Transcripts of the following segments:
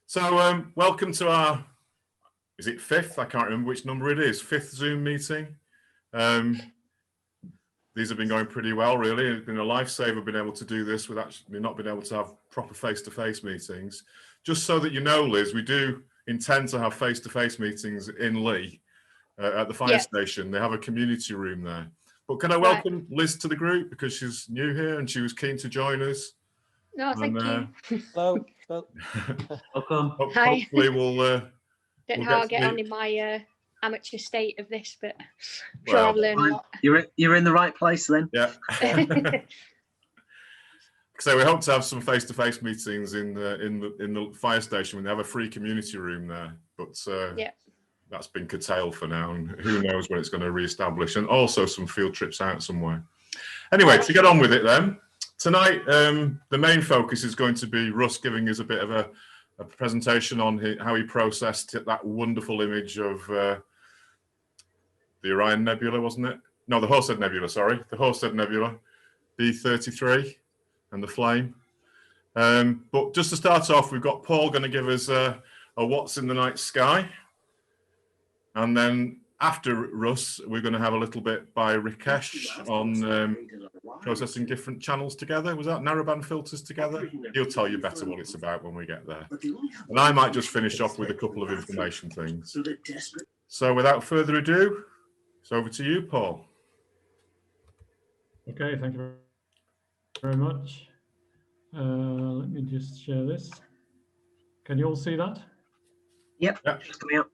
So welcome to our, is it fifth? I can't remember which number it is. Fifth Zoom meeting. These have been going pretty well, really. It's been a lifesaver being able to do this with actually not being able to have proper face-to-face meetings. Just so that you know, Liz, we do intend to have face-to-face meetings in Leigh at the fire station. They have a community room there. But can I welcome Liz to the group because she's new here and she was keen to join us. No, thank you. Hello. Welcome. Hi. Hopefully we'll Don't know how I'll get on in my amateur state of this, but I'm sure I'll learn a lot. You're in the right place then. Yeah. So we hope to have some face-to-face meetings in the fire station when they have a free community room there. But that's been curtailed for now, and who knows when it's going to re-establish. And also some field trips out somewhere. Anyway, to get on with it then. Tonight, the main focus is going to be Russ giving us a bit of a presentation on how he processed that wonderful image of the Orion Nebula, wasn't it? No, the Horsehead Nebula, sorry. The Horsehead Nebula, B33 and the flame. But just to start off, we've got Paul going to give us a what's in the night sky. And then after Russ, we're going to have a little bit by Rikesh on processing different channels together. Was that narrowband filters together? He'll tell you better what it's about when we get there. And I might just finish off with a couple of information things. So without further ado, it's over to you, Paul. Okay, thank you very much. Let me just share this. Can you all see that? Yep. It's coming up.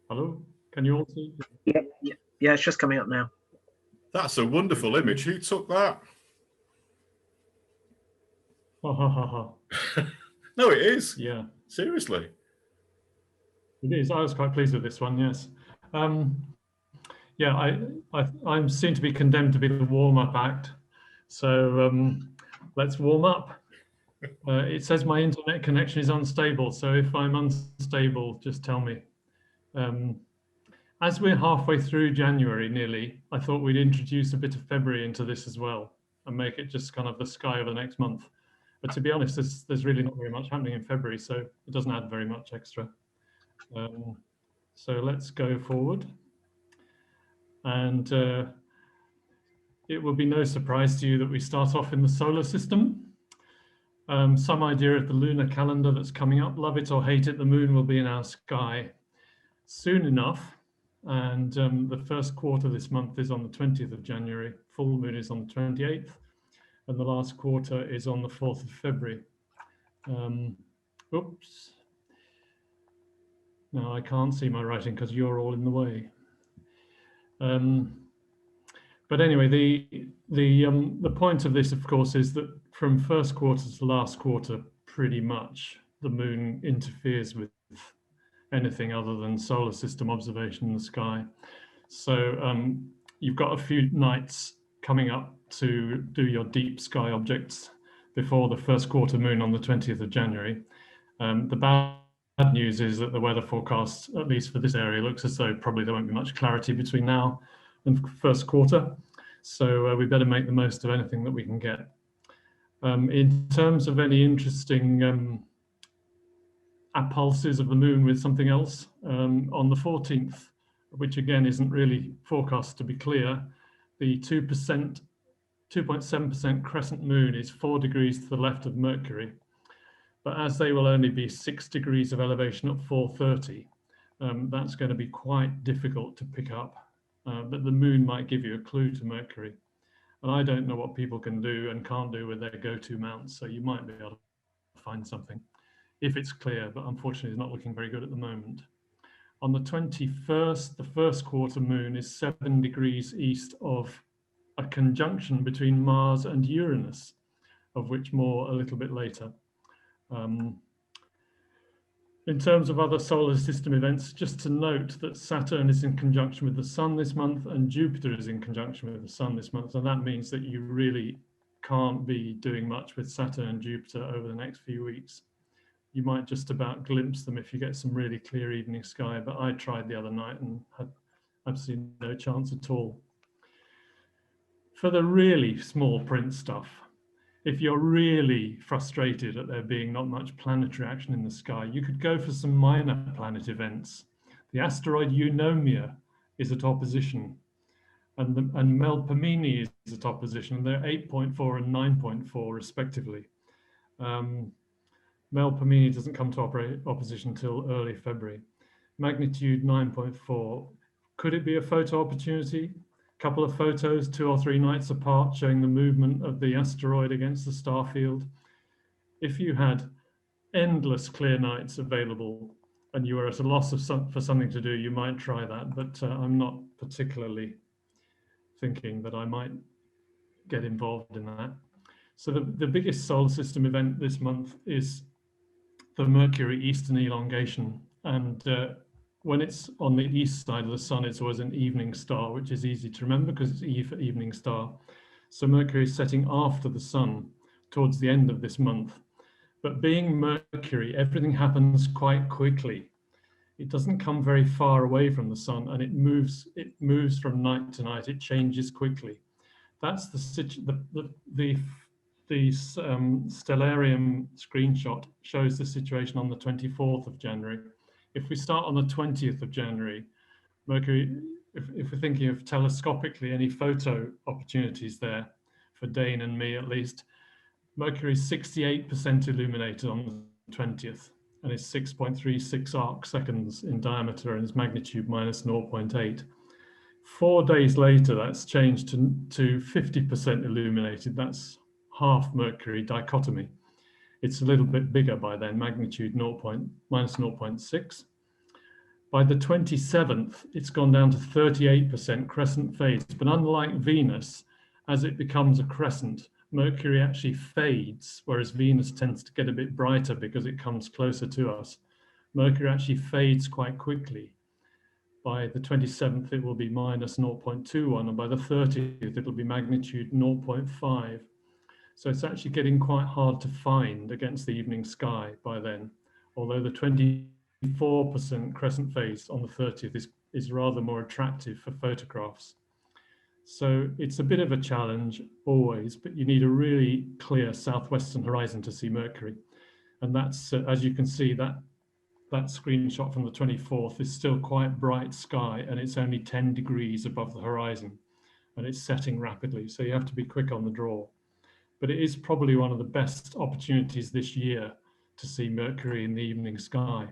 Hello? Can you all see? Yep. Yeah, it's just coming up now. That's a wonderful image. Who took that? Ha ha ha ha. No, it is. Yeah. Seriously. It is. I was quite pleased with this one, yes. Yeah, I'm seen to be condemned to be the warm-up act. So let's warm up. It says my internet connection is unstable. So if I'm unstable, just tell me. As we're halfway through January nearly, I thought we'd introduce a bit of February into this as well and make it just kind of the sky of the next month. But to be honest, there's really not very much happening in February, so it doesn't add very much extra. So let's go forward. And it will be no surprise to you that we start off in the solar system. Some idea of the lunar calendar that's coming up. Love it or hate it, the moon will be in our sky soon enough. And the first quarter this month is on the 20th of January. Full moon is on the 28th. And the last quarter is on the 4th of February. Oops. No, I can't see my writing because you're all in the way. But anyway, the point of this, of course, is that from first quarter to last quarter, pretty much the moon interferes with anything other than solar system observation in the sky. So you've got a few nights coming up to do your deep sky objects before the first quarter moon on the 20th of January. The bad news is that the weather forecast, at least for this area, looks as though probably there won't be much clarity between now and first quarter. So we better make the most of anything that we can get. In terms of any interesting pulses of the moon with something else, on the 14th, which again isn't really forecast to be clear, the 2.7% crescent moon is 4 degrees to the left of Mercury. But as they will only be 6 degrees of elevation at 4:30, that's going to be quite difficult to pick up. But the moon might give you a clue to Mercury. And I don't know what people can do and can't do with their go-to mounts, so you might be able to find something if it's clear, but unfortunately it's not looking very good at the moment. On the 21st, the first quarter moon is 7 degrees east of a conjunction between Mars and Uranus, of which more a little bit later. In terms of other solar system events, just to note that Saturn is in conjunction with the Sun this month and Jupiter is in conjunction with the Sun this month. And that means that you really can't be doing much with Saturn and Jupiter over the next few weeks. You might just about glimpse them if you get some really clear evening sky, but I tried the other night and had absolutely no chance at all. For the really small print stuff, if you're really frustrated at there being not much planetary action in the sky, you could go for some minor planet events. The asteroid Eunomia is at opposition, and Melpomene is at opposition, and they're 8.4 and 9.4 respectively. Melpomene doesn't come to opposition until early February. Magnitude 9.4. Could it be a photo opportunity? A couple of photos 2 or 3 nights apart showing the movement of the asteroid against the star field. If you had endless clear nights available and you were at a loss for something to do, you might try that, but I'm not particularly thinking that I might get involved in that. So the biggest solar system event this month is the Mercury Eastern Elongation. And when it's on the east side of the sun, it's always an evening star, which is easy to remember because it's E for evening star. So Mercury is setting after the sun towards the end of this month. But being Mercury, everything happens quite quickly. It doesn't come very far away from the sun, and it moves from night to night. It changes quickly. That's the Stellarium screenshot shows the situation on the 24th of January. If we start on the 20th of January, Mercury, if we're thinking of telescopically any photo opportunities there, for Dane and me at least, Mercury is 68% illuminated on the 20th and is 6.36 arc seconds in diameter and its magnitude minus 0.8. 4 days later, that's changed to 50% illuminated. That's half Mercury dichotomy. It's a little bit bigger by then, magnitude minus 0.6. By the 27th, it's gone down to 38% crescent phase. But unlike Venus, as it becomes a crescent, Mercury actually fades, whereas Venus tends to get a bit brighter because it comes closer to us. Mercury actually fades quite quickly. By the 27th, it will be minus 0.21, and by the 30th, it'll be magnitude 0.5. So it's actually getting quite hard to find against the evening sky by then, although the 24% crescent phase on the 30th is rather more attractive for photographs. So it's a bit of a challenge always, but you need a really clear southwestern horizon to see Mercury. And that's, as you can see, that screenshot from the 24th is still quite bright sky, and it's only 10 degrees above the horizon, and it's setting rapidly. So you have to be quick on the draw. But it is probably one of the best opportunities this year to see Mercury in the evening sky.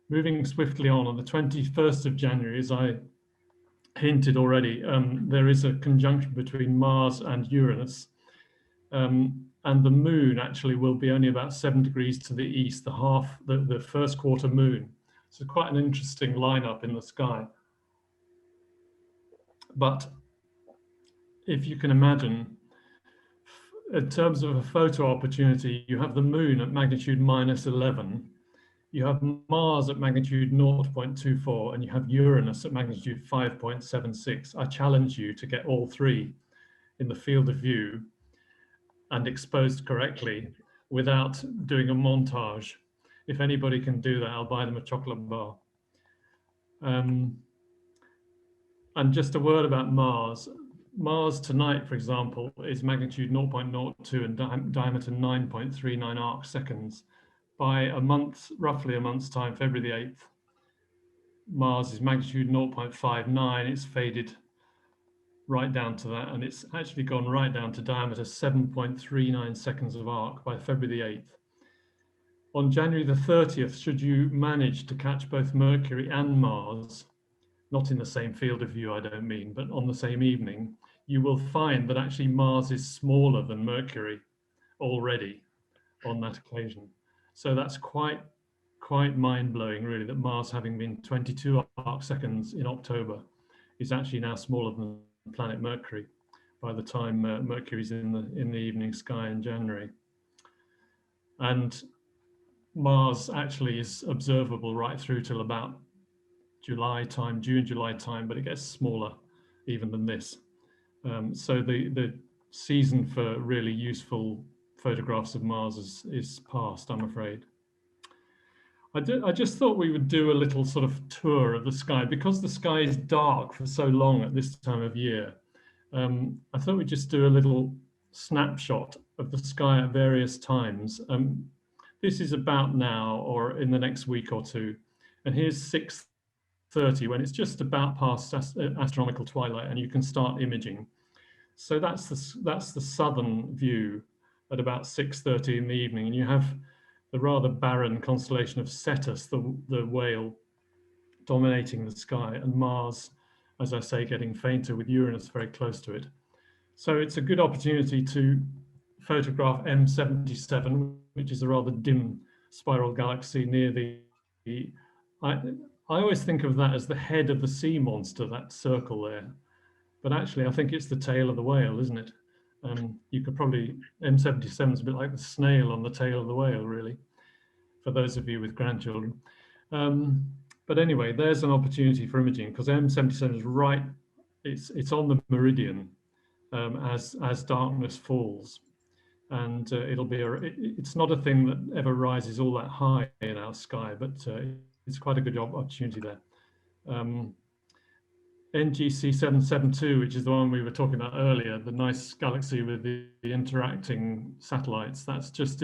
Moving swiftly on the 21st of January, as I hinted already, there is a conjunction between Mars and Uranus. And the moon actually will be only about 7 degrees to the east, the first quarter moon. So quite an interesting lineup in the sky. But if you can imagine, in terms of a photo opportunity, you have the moon at magnitude minus 11, you have Mars at magnitude 0.24, and you have Uranus at magnitude 5.76. I challenge you to get all three in the field of view and exposed correctly without doing a montage. If anybody can do that, I'll buy them a chocolate bar. And just a word about Mars. Mars tonight, for example, is magnitude 0.02 and diameter 9.39 arc seconds. By a month, roughly a month's time, February the 8th, Mars is magnitude 0.59. It's faded right down to that, and it's actually gone right down to diameter 7.39 seconds of arc by February the 8th. On January the 30th, should you manage to catch both Mercury and Mars, not in the same field of view, I don't mean, but on the same evening, you will find that actually Mars is smaller than Mercury already on that occasion. So that's quite mind-blowing, really, that Mars, having been 22 arc seconds in October, is actually now smaller than planet Mercury by the time Mercury's in the evening sky in January. And Mars actually is observable right through till about July time, June, July time, but it gets smaller even than this. So the season for really useful photographs of Mars is past, I'm afraid. I just thought we would do a little sort of tour of the sky, because the sky is dark for so long at this time of year. I thought we'd just do a little snapshot the sky at various times. This is about now or in the next week or two. And here's 6:30 when it's just about past astronomical twilight and you can start imaging. So that's the southern view at about 6:30 in the evening. And you have the rather barren constellation of Cetus, the whale, dominating the sky, and Mars, as I say, getting fainter with Uranus very close to it. So it's a good opportunity to photograph M77, which is a rather dim spiral galaxy near the I always think of that as the head of the sea monster, that circle there. But actually, I think it's the tail of the whale, isn't it? You could probably, M77 is a bit like the snail on the tail of the whale, really, for those of you with grandchildren. But anyway, there's an opportunity for imaging because M77 is right, it's on the meridian as darkness falls. And it's not a thing that ever rises all that high in our sky, but it's quite a good opportunity there. NGC 772, which is the one we were talking about earlier, the nice galaxy with the interacting satellites, that's just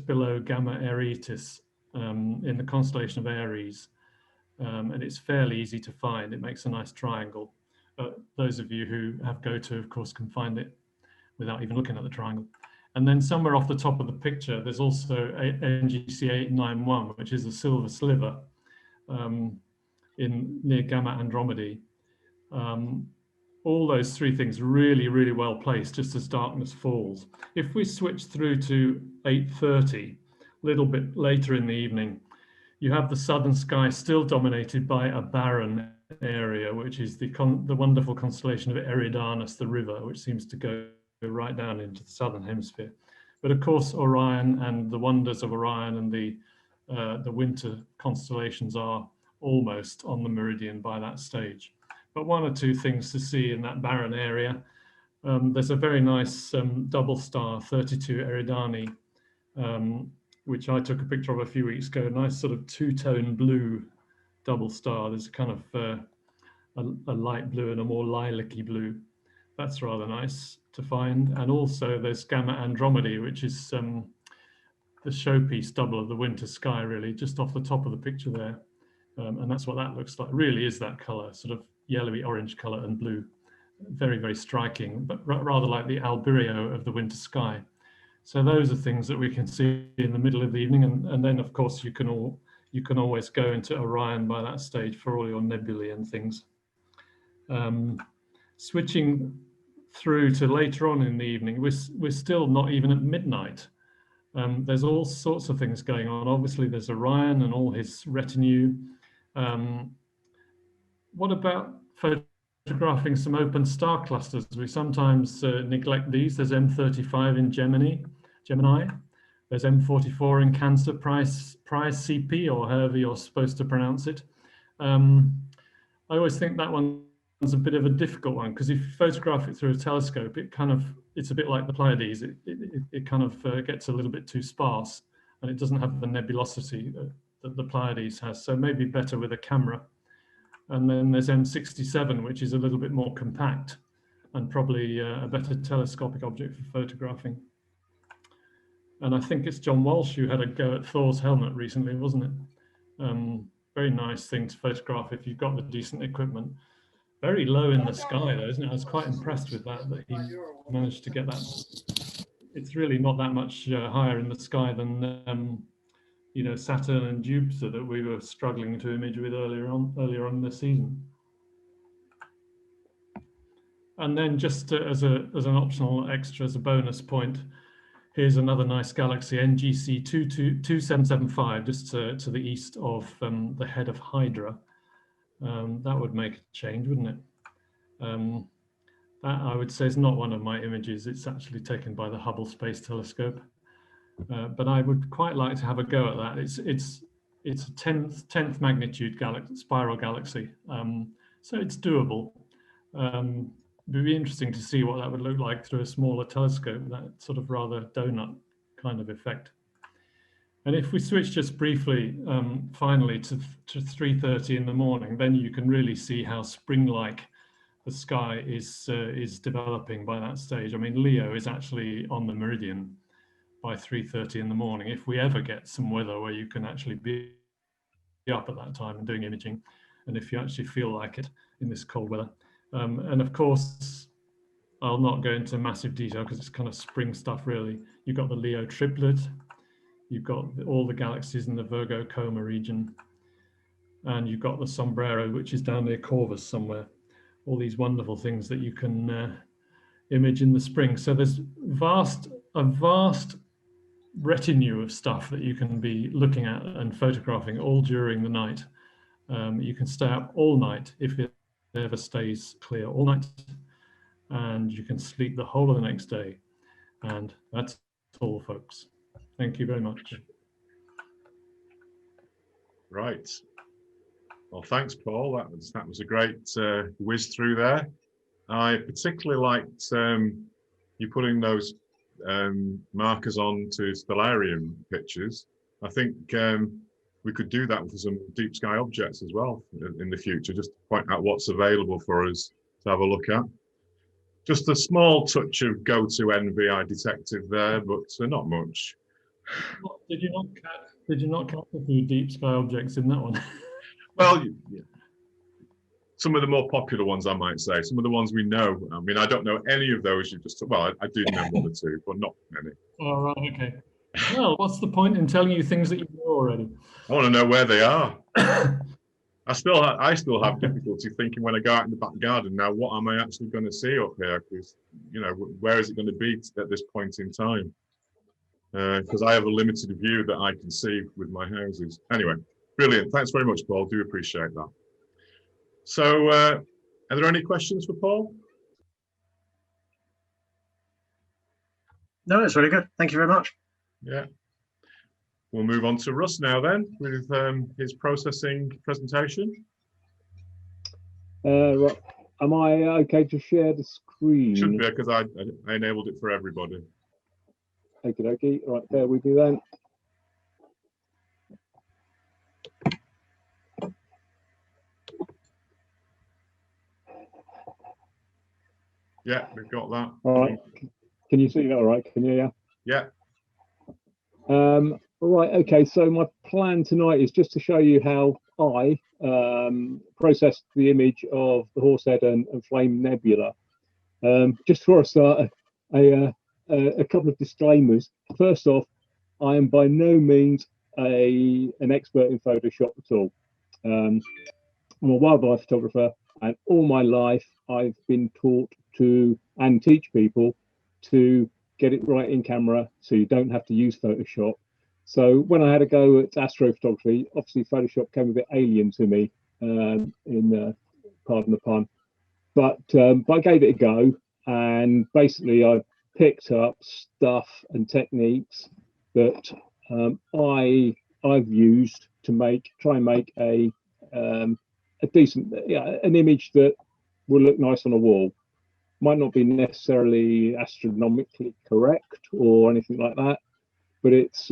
below Gamma Arietis in the constellation of Aries. And it's fairly easy to find. It makes a nice triangle. Those of you who have GoTo, of course, can find it without even looking at the triangle. And then somewhere off the top of the picture, there's also NGC 891, which is a silver sliver near Gamma Andromedae. All those three things really, really well placed just as darkness falls. If we switch through to 8:30, a little bit later in the evening, you have the southern sky still dominated by a barren area, which is the wonderful constellation of Eridanus, the river, which seems to go right down into the southern hemisphere. But of course, Orion and the wonders of Orion and the winter constellations are almost on the meridian by that stage. But one or two things to see in that barren area. There's a very nice double star, 32 Eridani, which I took a picture of a few weeks ago. Nice sort of two-tone blue double star. There's a kind of a light blue and a more lilac-y blue. That's rather nice to find. And also there's Gamma Andromedae, which is the showpiece double of the winter sky, really, just off the top of the picture there. And that's what that looks like. Really is that color, sort of yellowy orange color and blue. Very, very striking, but rather like the alberio of the winter sky. So those are things that we can see in the middle of the evening. And then, of course, you can always go into Orion by that stage for all your nebulae and things. Switching through to later on in the evening, we're still not even at midnight. There's all sorts of things going on. Obviously, there's Orion and all his retinue. What about photographing some open star clusters? We sometimes neglect these. There's M35 in Gemini. There's M44 in Cancer, Prize CP, or however you're supposed to pronounce it. I always think that one's a bit of a difficult one because if you photograph it through a telescope, it's a bit like the Pleiades. It kind of gets a little bit too sparse, and it doesn't have the nebulosity that the Pleiades has. So maybe better with a camera. And then there's M67, which is a little bit more compact and probably a better telescopic object for photographing. And I think it's John Walsh who had a go at Thor's helmet recently, wasn't it? Very nice thing to photograph if you've got the decent equipment. Very low in the sky though, isn't it? I was quite impressed with that he managed to get that. It's really not that much higher in the sky than Saturn and Jupiter that we were struggling to image with earlier on in the season. And then just as an optional extra, as a bonus point, here's another nice galaxy, NGC 2775, just to the east of the head of Hydra. That would make a change, wouldn't it? That I would say is not one of my images. It's actually taken by the Hubble Space Telescope. But I would quite like to have a go at that. It's a 10th magnitude spiral galaxy, so it's doable. It would be interesting to see what that would look like through a smaller telescope, that sort of rather donut kind of effect. And if we switch just briefly, finally, to 3:30 in the morning, then you can really see how spring-like the sky is developing by that stage. I mean, Leo is actually on the meridian by 3:30 in the morning. If we ever get some weather where you can actually be up at that time and doing imaging, and if you actually feel like it in this cold weather. And of course, I'll not go into massive detail because it's kind of spring stuff really. You've got the Leo triplet, you've got all the galaxies in the Virgo Coma region, and you've got the Sombrero, which is down near Corvus somewhere. All these wonderful things that you can image in the spring. So there's a vast retinue of stuff that you can be looking at and photographing all during the night. You can stay up all night if it ever stays clear all night, and you can sleep the whole of the next day. And that's all, folks. Thank you very much. Right. Well, thanks, Paul. That was a great whiz through there. I particularly liked you putting those markers on to stellarium pictures. I think we could do that for some deep sky objects as well in the future, just to point out what's available for us to have a look at. Just a small touch of go-to envy I detected there, but not much. Did you not catch a few deep sky objects in that one? Well, yeah. Some of the more popular ones, I might say, some of the ones we know. I mean, I don't know any of those you just, well, I do know one or two, but not many. All right, okay. Well, what's the point in telling you things that you know already? I want to know where they are. I still have difficulty thinking when I go out in the back garden now, what am I actually going to see up here? Because, you know, where is it going to be at this point in time? Because I have a limited view that I can see with my houses. Anyway, brilliant. Thanks very much, Paul. Do appreciate that. So, are there any questions for Paul? No, it's really good. Thank you very much. Yeah. We'll move on to Russ now then with his processing presentation. Right. Am I okay to share the screen? Should be, because I enabled it for everybody. Okie dokie. Right, bear with me then. Yeah, we've got that. All right. Can you see that all right? Can you? Yeah. Right, okay, so my plan tonight is just to show you how I processed the image of the Horsehead and Flame Nebula. Just before I start, a couple of disclaimers. First off, I am by no means an expert in Photoshop at all. I'm a wildlife photographer, and all my life I've been taught to, and teach people to get it right in camera so you don't have to use Photoshop. So when I had a go at astrophotography, obviously Photoshop came a bit alien to me, pardon the pun, but I gave it a go, and basically I picked up stuff and techniques that I've used to try and make a decent, an image that will look nice on a wall. Might not be necessarily astronomically correct or anything like that, but it's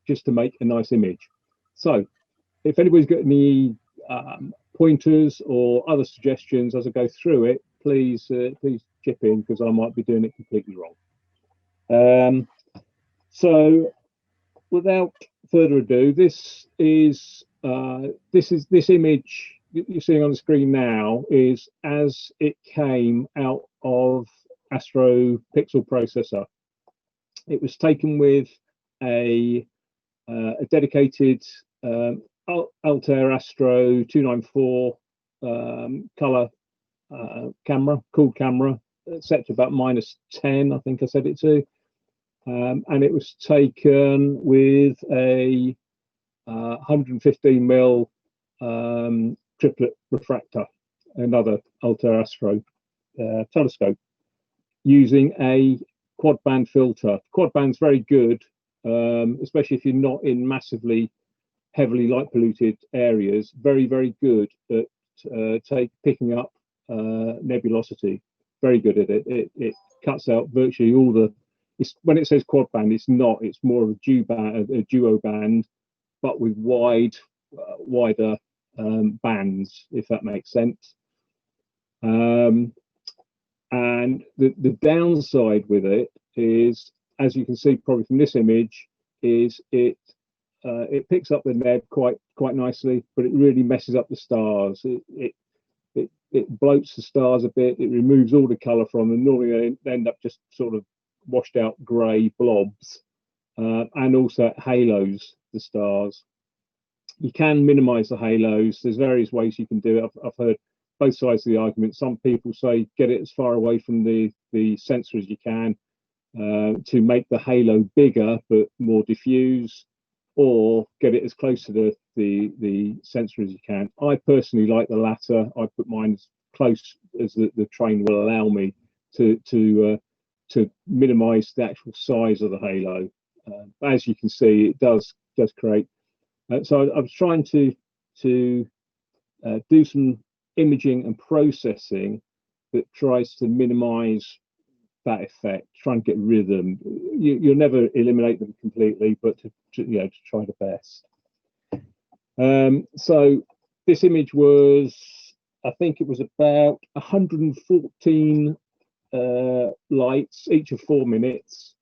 just to make a nice image. So if anybody's got any pointers or other suggestions as I go through it, please chip in, because I might be doing it completely wrong. So without further ado, this image you're seeing on the screen now is as it came out of Astro Pixel Processor. It was taken with a dedicated Altair Astro 294 color camera, cooled camera, set to about -10, I think I set it to, and it was taken with a 115mm triplet refractor, another Altair Astro telescope, using a quad band filter. Quad band's very good, especially if you're not in massively heavily light polluted areas. Very, very good at picking up nebulosity. Very good at it. It cuts out virtually all the. When it says quad band, it's not. It's more of a duo band, but with wider bands, if that makes sense. And the downside with it is, as you can see probably from this image, is it picks up the neb quite nicely, but it really messes up the stars. It bloats the stars a bit. It removes all the colour from them. Normally they end up just sort of washed out grey blobs, and also halos the stars. You can minimise the halos. There's various ways you can do it. I've heard both sides of the argument. Some people say get it as far away from the sensor as you can, to make the halo bigger but more diffuse, or get it as close to the sensor as you can. I personally like the latter. I put mine as close as the train will allow me to minimise the actual size of the halo. As you can see, it does create. So I was trying to do some imaging and processing that tries to minimise that effect, try and get rid of them. You'll never eliminate them completely, but to try the best. So this image was, I think it was about 114 lights, each of 4 minutes,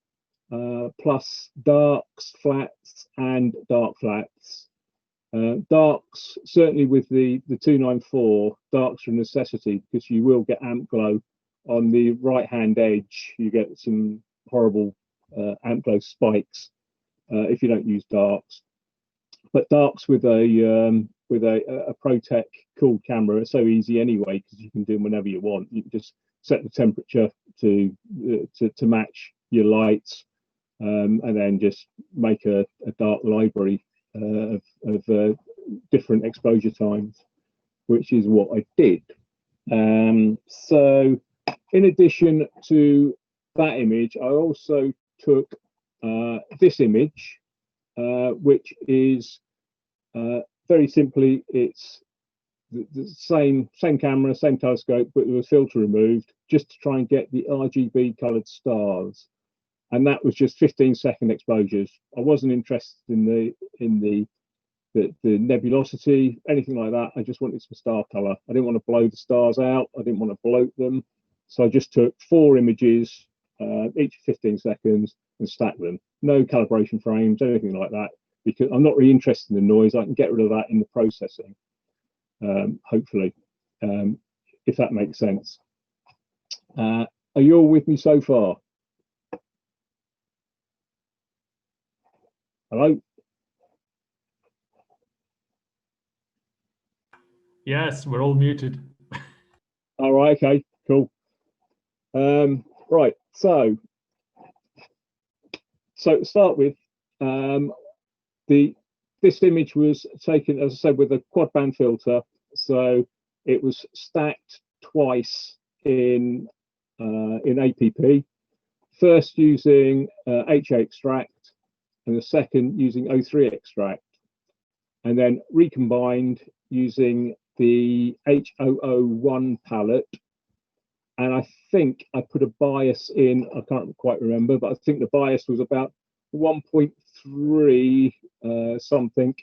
plus darks, flats, and dark flats. Darks, certainly with the 294, darks are a necessity because you will get amp glow on the right hand edge. You get some horrible amp glow spikes if you don't use darks. But darks with a ProTech cooled camera are so easy anyway, because you can do them whenever you want. You can just set the temperature to match your lights, and then just make a dark library of different exposure times, which is what I did. So in addition to that image, I also took this image, which is very simply, it's the same camera, same telescope, but with a filter removed, just to try and get the RGB coloured stars. And that was just 15-second exposures. I wasn't interested in the nebulosity, anything like that. I just wanted some star color. I didn't want to blow the stars out. I didn't want to bloat them. So I just took 4 images, each 15 seconds, and stacked them. No calibration frames, anything like that, because I'm not really interested in the noise. I can get rid of that in the processing, hopefully, if that makes sense. Are you all with me so far? Hello? Yes, we're all muted. All right, okay, cool. Right, so to start with, this image was taken, as I said, with a quad band filter. So it was stacked twice in APP. First using HA extract, and the second using O3 extract, and then recombined using the H001 palette. And I think I put a bias in, I can't quite remember, but I think the bias was about 1.3 something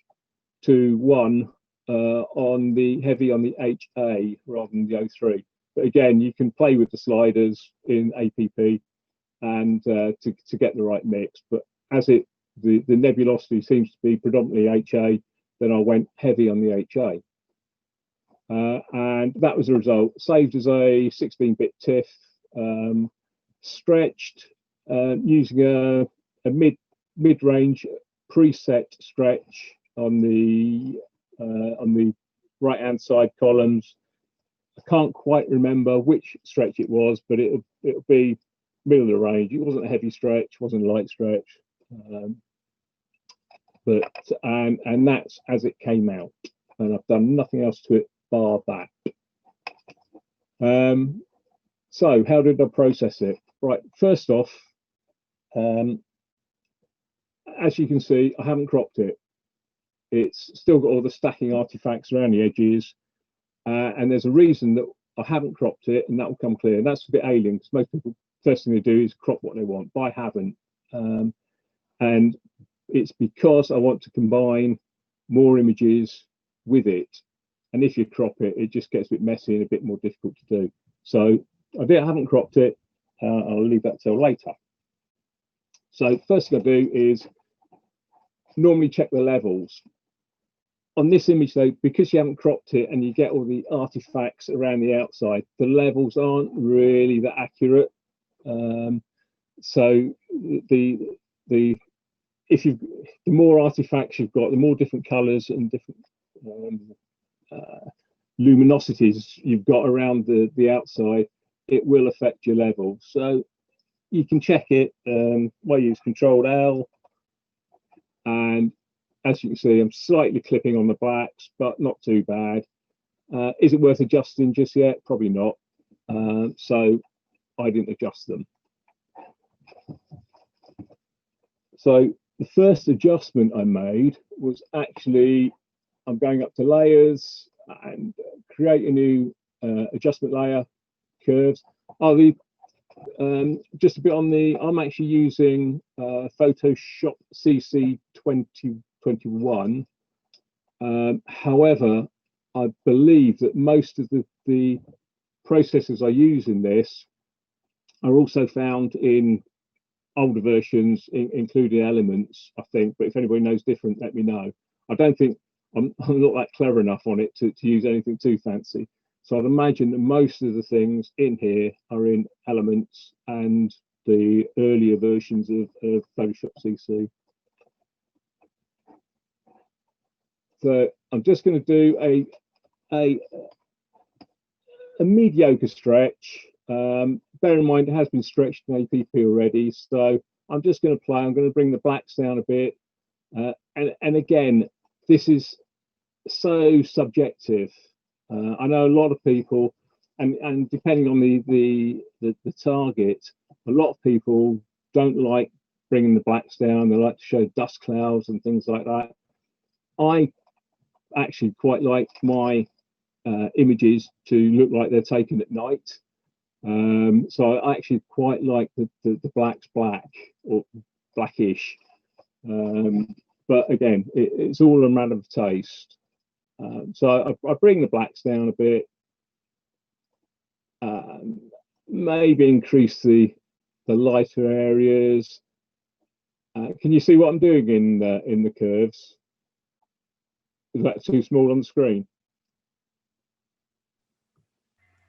to 1 on the heavy on the HA rather than the O3. But again, you can play with the sliders in APP and to get the right mix. But as the nebulosity seems to be predominantly HA, then I went heavy on the HA. And that was the result. Saved as a 16-bit TIFF, stretched using a mid-range preset stretch on the right-hand side columns. I can't quite remember which stretch it was, but it'll be middle of the range. It wasn't a heavy stretch, wasn't a light stretch, and that's as it came out. And I've done nothing else to it bar that. So how did I process it? Right, first off, as you can see, I haven't cropped it. It's still got all the stacking artifacts around the edges, and there's a reason that I haven't cropped it, and that will come clear. And that's a bit alien, because most people, first thing they do is crop what they want, but I haven't. And it's because I want to combine more images with it. and if you crop it, it just gets a bit messy and a bit more difficult to do. So I haven't cropped it. I'll leave that till later. So first thing I do is normally check the levels. On this image though, because you haven't cropped it and you get all the artifacts around the outside, the levels aren't really that accurate. So the more artifacts you've got, the more different colors and different luminosities you've got around the outside, it will affect your level. So you can check it. I use Control-L, and as you can see, I'm slightly clipping on the blacks, but not too bad. Is it worth adjusting just yet? Probably not. So I didn't adjust them. So the first adjustment I made was actually, I'm going up to layers and create a new adjustment layer, curves. Just a bit on I'm actually using Photoshop CC 2021. However, I believe that most of the processors I use in this are also found in older versions, including Elements, I think. But if anybody knows different, let me know. I don't think I'm not that clever enough on it to use anything too fancy. So I'd imagine that most of the things in here are in Elements and the earlier versions of Photoshop CC. So I'm just going to do a mediocre stretch. Bear in mind, it has been stretched in APP already. So I'm just going to play. I'm going to bring the blacks down a bit. And again, this is so subjective. I know a lot of people, and depending on the target, a lot of people don't like bringing the blacks down. They like to show dust clouds and things like that. I actually quite like my images to look like they're taken at night. So I actually quite like the blacks black or blackish. But again, it's all a matter of taste. So I bring the blacks down a bit, maybe increase the lighter areas. Can you see what I'm doing in the curves? Is that too small on the screen?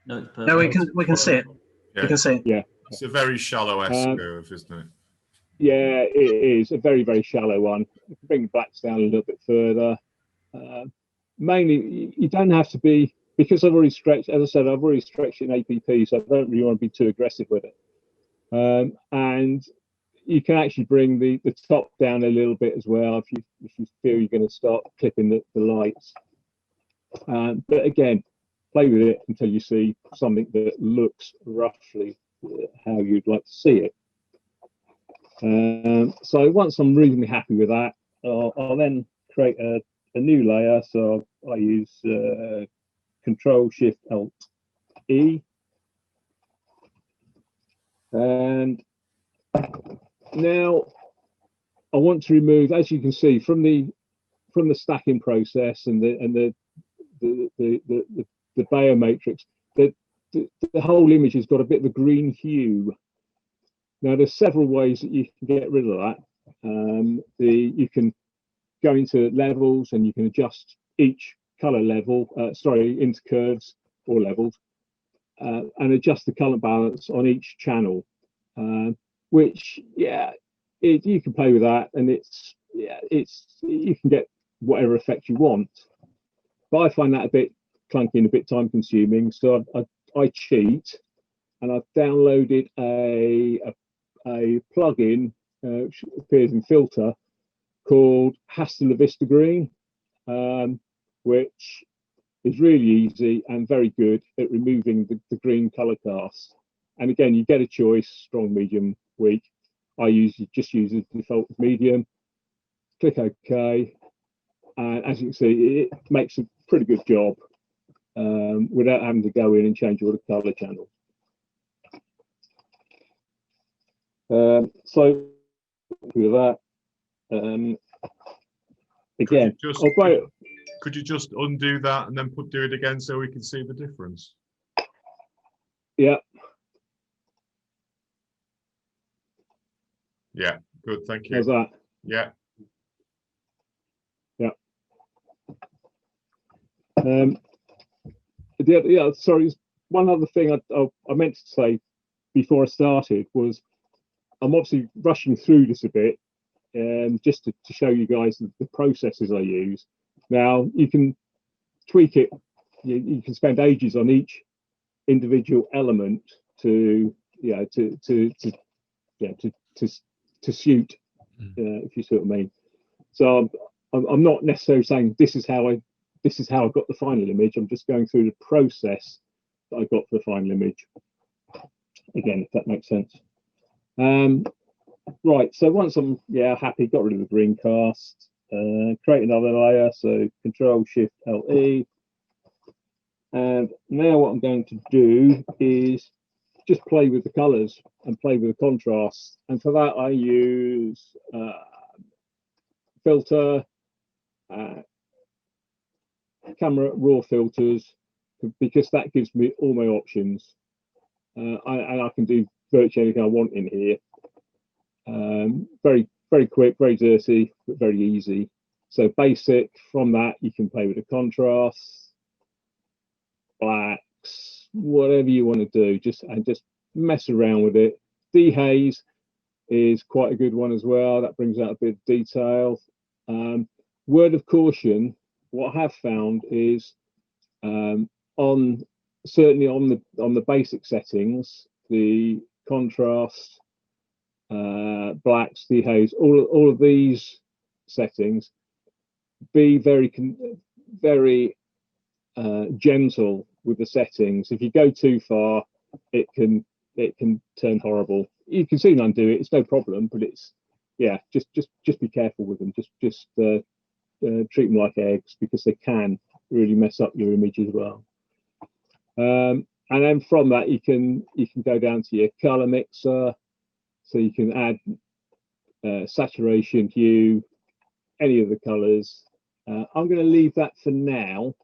No, it's perfect. No, we can see it. Yeah. We can see it. Yeah. It's a very shallow S curve, isn't it? Yeah, it is a very, very shallow one. You can bring the blacks down a little bit further. Mainly, you don't have to be, because I've already stretched, as I said, I've already stretched in APP, so I don't really want to be too aggressive with it. And you can actually bring the top down a little bit as well if you feel you're going to start clipping the lights. But again, play with it until you see something that looks roughly how you'd like to see it. So once I'm reasonably happy with that, I'll then create a new layer. So I use Control-Shift-Alt-E, and now I want to remove, as you can see, from the stacking process and the Bayer matrix, the whole image has got a bit of a green hue. Now there's several ways that you can get rid of that. You can go into levels and you can adjust each color level, into curves or levels, and adjust the color balance on each channel, which you can play with that, and you can get whatever effect you want. But I find that a bit clunky and a bit time consuming, so I cheat, and I've downloaded a plugin which appears in Filter called Hasta La Vista Green, which is really easy and very good at removing the green color cast. And again, you get a choice: strong, medium, weak. I just use the default medium. Click OK, and as you can see, it makes a pretty good job without having to go in and change all the color channels. So with that, again, Just could you just undo that and then do it again so we can see the difference? Yeah. Yeah, good, thank you. How's that? Yeah. Yeah. Yeah, sorry, one other thing I meant to say before I started was I'm obviously rushing through this a bit, just to show you guys the processes I use. Now you can tweak it. You can spend ages on each individual element to suit, if you see what I mean. So I'm not necessarily saying this is how I got the final image. I'm just going through the process that I got for the final image. Again, if that makes sense. Right, so once I'm happy, got rid of the green cast, create another layer, so Control Shift LE, and now what I'm going to do is just play with the colors and play with the contrast, and for that I use filter, camera raw filters, because that gives me all my options, and I can do virtually anything I want in here. Very quick, very dirty, but very easy. So basic. From that you can play with the contrast, blacks, whatever you want to do, just mess around with it. Dehaze is quite a good one as well. That brings out a bit of detail. Word of caution, what I have found is certainly on the basic settings, the contrast, blacks, dehaze, all of these settings, be very gentle with the settings. If you go too far, it can turn horrible. You can see and undo it, it's no problem, but it's just be careful with them. Just treat them like eggs, because they can really mess up your image as well. And then from that you can go down to your color mixer, so you can add saturation, hue, any of the colors. I'm going to leave that for now.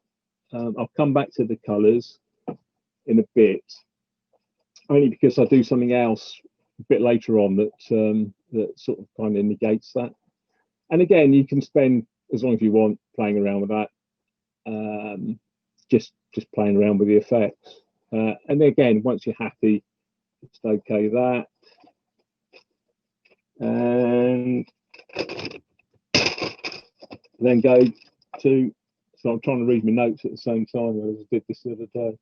I'll come back to the colors in a bit, only because I do something else a bit later on that sort of kind of negates that. And again, you can spend as long as you want playing around with that, just playing around with the effects. And again, once you're happy, just okay that. And then go to, so I'm trying to read my notes at the same time as I did this the other day.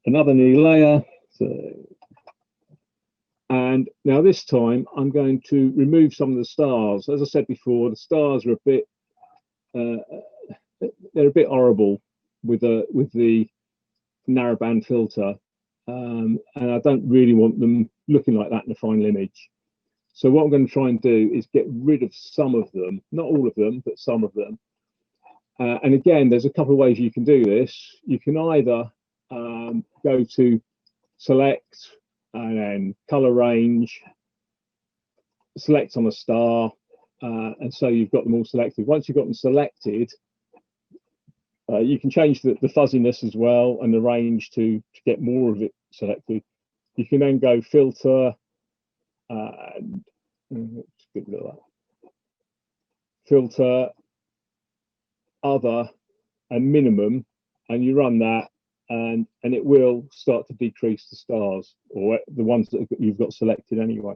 Another new layer. And now this time I'm going to remove some of the stars. As I said before, the stars are a bit they're a bit horrible with the narrowband filter, and I don't really want them looking like that in the final image. So what I'm going to try and do is get rid of some of them, not all of them, but some of them. And again, there's a couple of ways you can do this. You can either go to select and then color range, select on a star, and so you've got them all selected. Once you've got them selected, you can change the fuzziness as well and the range to get more of it selected. You can then go filter, and let's get rid of that. Filter, other, and minimum, and you run that, and it will start to decrease the stars, or the ones that you've got selected anyway.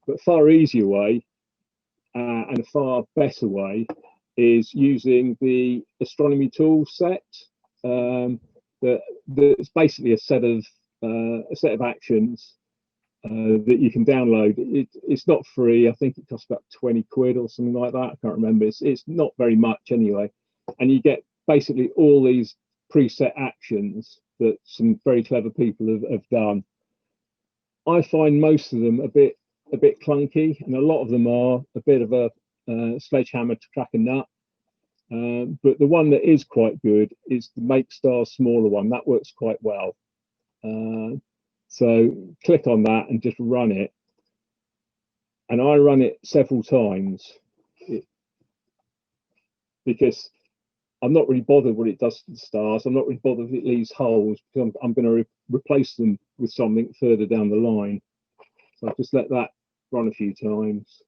But a far easier way and a far better way is using the Astronomy tool set. That's basically a set of actions that you can download. It's not free. I think it costs about 20 quid or something like that. I can't remember. It's not very much anyway. And you get basically all these preset actions that some very clever people have done. I find most of them a bit clunky, and a lot of them are a bit of a sledgehammer to crack a nut. But the one that is quite good is the Make Stars Smaller one. That works quite well. So click on that and just run it. And I run it several times. because I'm not really bothered what it does to the stars. I'm not really bothered if it leaves holes, because I'm going to replace them with something further down the line. So I'll just let that run a few times.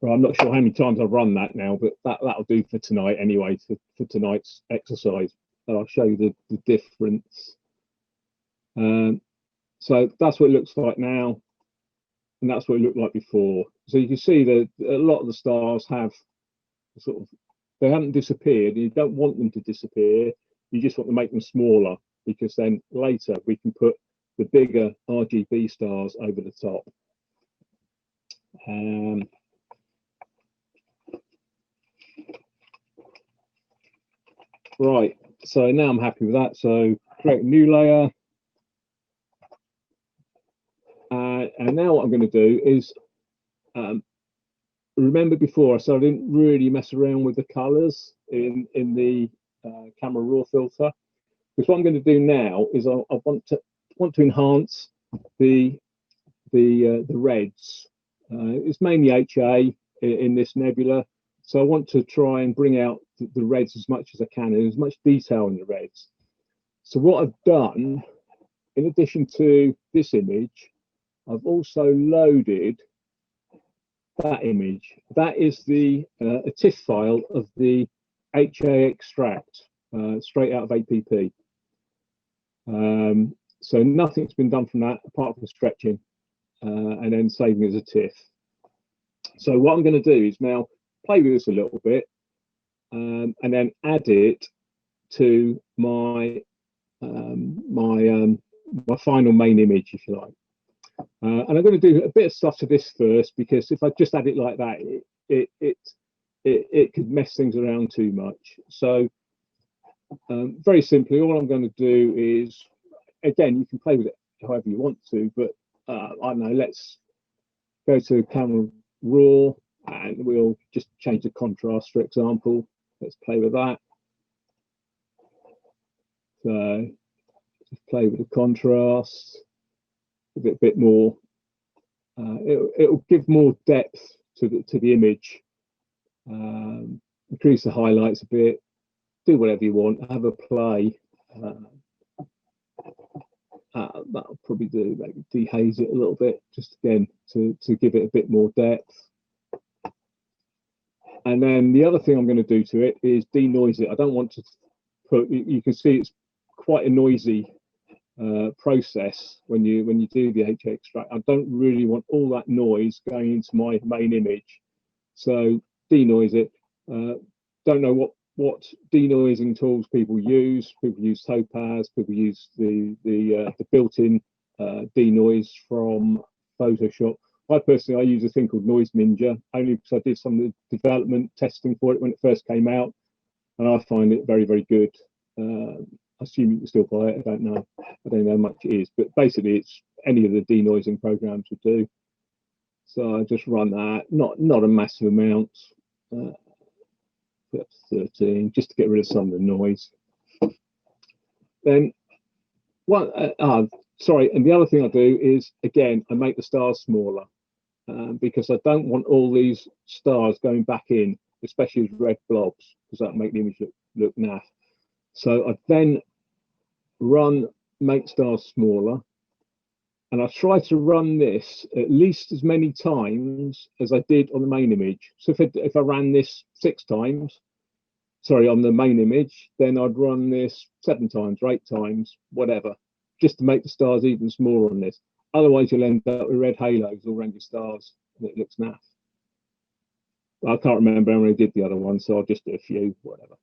Well, I'm not sure how many times I've run that now, but that'll do for tonight anyway, for tonight's exercise. And I'll show you the difference. So that's what it looks like now, and that's what it looked like before. So you can see that a lot of the stars have sort of, they haven't disappeared. You don't want them to disappear. You just want to make them smaller, because then later we can put the bigger RGB stars over the top. Right, so now I'm happy with that. So create a new layer. And now what I'm going to do is, remember before I said I didn't really mess around with the colors in the camera raw filter, because what I'm going to do now is I want to enhance the reds. It's mainly HA in this nebula, so I want to try and bring out the reds as much as I can, and as much detail in the reds. So what I've done, in addition to this image, I've also loaded that image. That is a TIFF file of the HA extract, straight out of APP. So nothing's been done from that apart from stretching and then saving as a TIFF. So what I'm going to do is now play with this a little bit, and then add it to my my final main image, if you like. And I'm going to do a bit of stuff to this first, because if I just add it like that, it could mess things around too much. So very simply, all I'm going to do is, again, you can play with it however you want to, but I don't know, let's go to camera raw and we'll just change the contrast, for example. Let's play with that. So just play with the contrast a bit more. It'll give more depth to the image. Increase the highlights a bit. Do whatever you want. Have a play. That'll probably do. Maybe dehaze it a little bit, just again to give it a bit more depth. And then the other thing I'm going to do to it is denoise it. I don't want to put. You can see it's quite a noisy process when you do the HA extract. I don't really want all that noise going into my main image, so denoise it. Don't know what denoising tools people use. People use Topaz. People use the built-in denoise from Photoshop. I use a thing called Noise Ninja, only because I did some of the development testing for it when it first came out, and I find it very, very good. I assume you can still buy it. I don't know how much it is, but basically it's any of the denoising programs would do. So I just run that, not a massive amount, 13, just to get rid of some of the noise. Then sorry, and the other thing I do is, again, I make the stars smaller, because I don't want all these stars going back in, especially as red blobs, because that make the image look naff. So I then make stars smaller, and I try to run this at least as many times as I did on the main image. So if I ran this 6 times, sorry, on the main image, then I'd run this 7 times or 8 times, whatever, just to make the stars even smaller on this. Otherwise, you'll end up with red halos all around your stars, and it looks naff. I can't remember how many I did the other one, so I'll just do a few, whatever.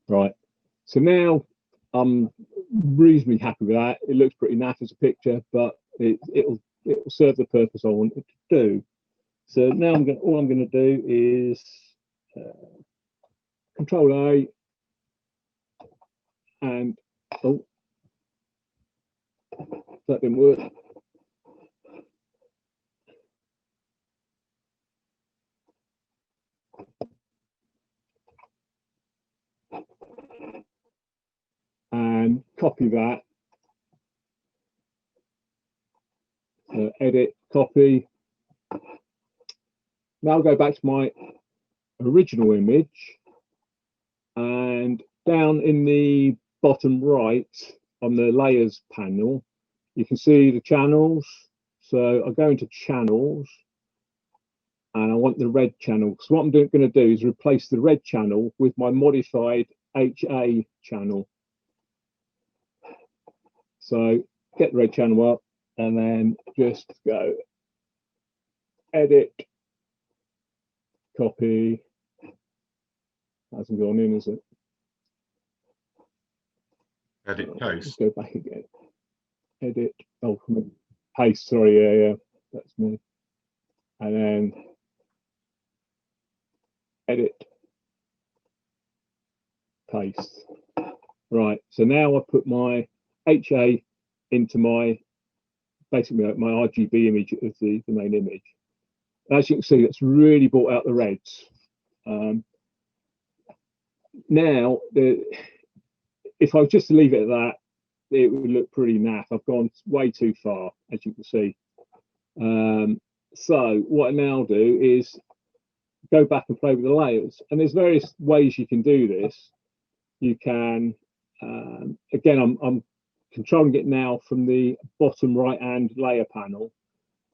Right, so now I'm reasonably happy with that. It looks pretty naff as a picture, but it'll serve the purpose I want it to do. So now all I'm going to do is Control A, and oh, that didn't work. And copy that. Edit, copy. Now I'll go back to my original image, and down in the bottom right on the layers panel, you can see the channels. So I'll go into channels, and I want the red channel. So what I'm going to do is replace the red channel with my modified HA channel. So get the red channel up, and then just go edit, copy. Hasn't gone in, is it? Edit, paste. Let's go back again. Edit, oh, paste, sorry, yeah, that's me. And then edit, paste. Right, so now I put my HA into my, basically my RGB image of the main image. As you can see, it's really brought out the reds. Now, if I was just to leave it at that, it would look pretty naff. I've gone way too far, as you can see. So what I now do is go back and play with the layers. And there's various ways you can do this. You can, again, I'm controlling it now from the bottom right-hand layer panel.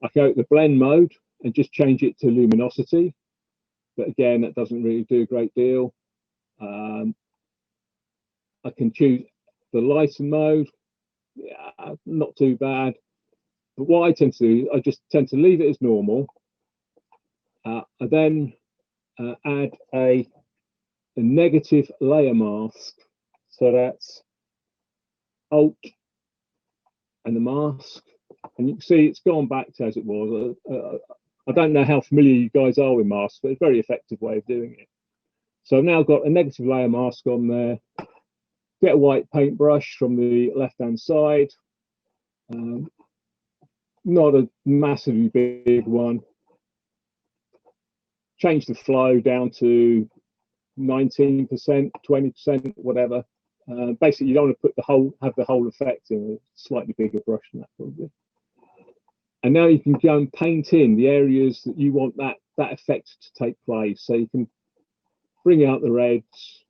I go to the blend mode and just change it to luminosity. But again, that doesn't really do a great deal. I can choose the lighter mode. Yeah, not too bad. But what I tend to do, I just tend to leave it as normal. I then add a negative layer mask. So that's Alt and the mask. And you can see it's gone back to as it was. I don't know how familiar you guys are with masks, but it's a very effective way of doing it. So I've now got a negative layer mask on there. Get a white paintbrush from the left-hand side. Not a massively big one. Change the flow down to 19%, 20%, whatever. Basically, you don't want to have the whole effect in a slightly bigger brush than that, probably. And now you can go and paint in the areas that you want that effect to take place. So you can bring out the reds.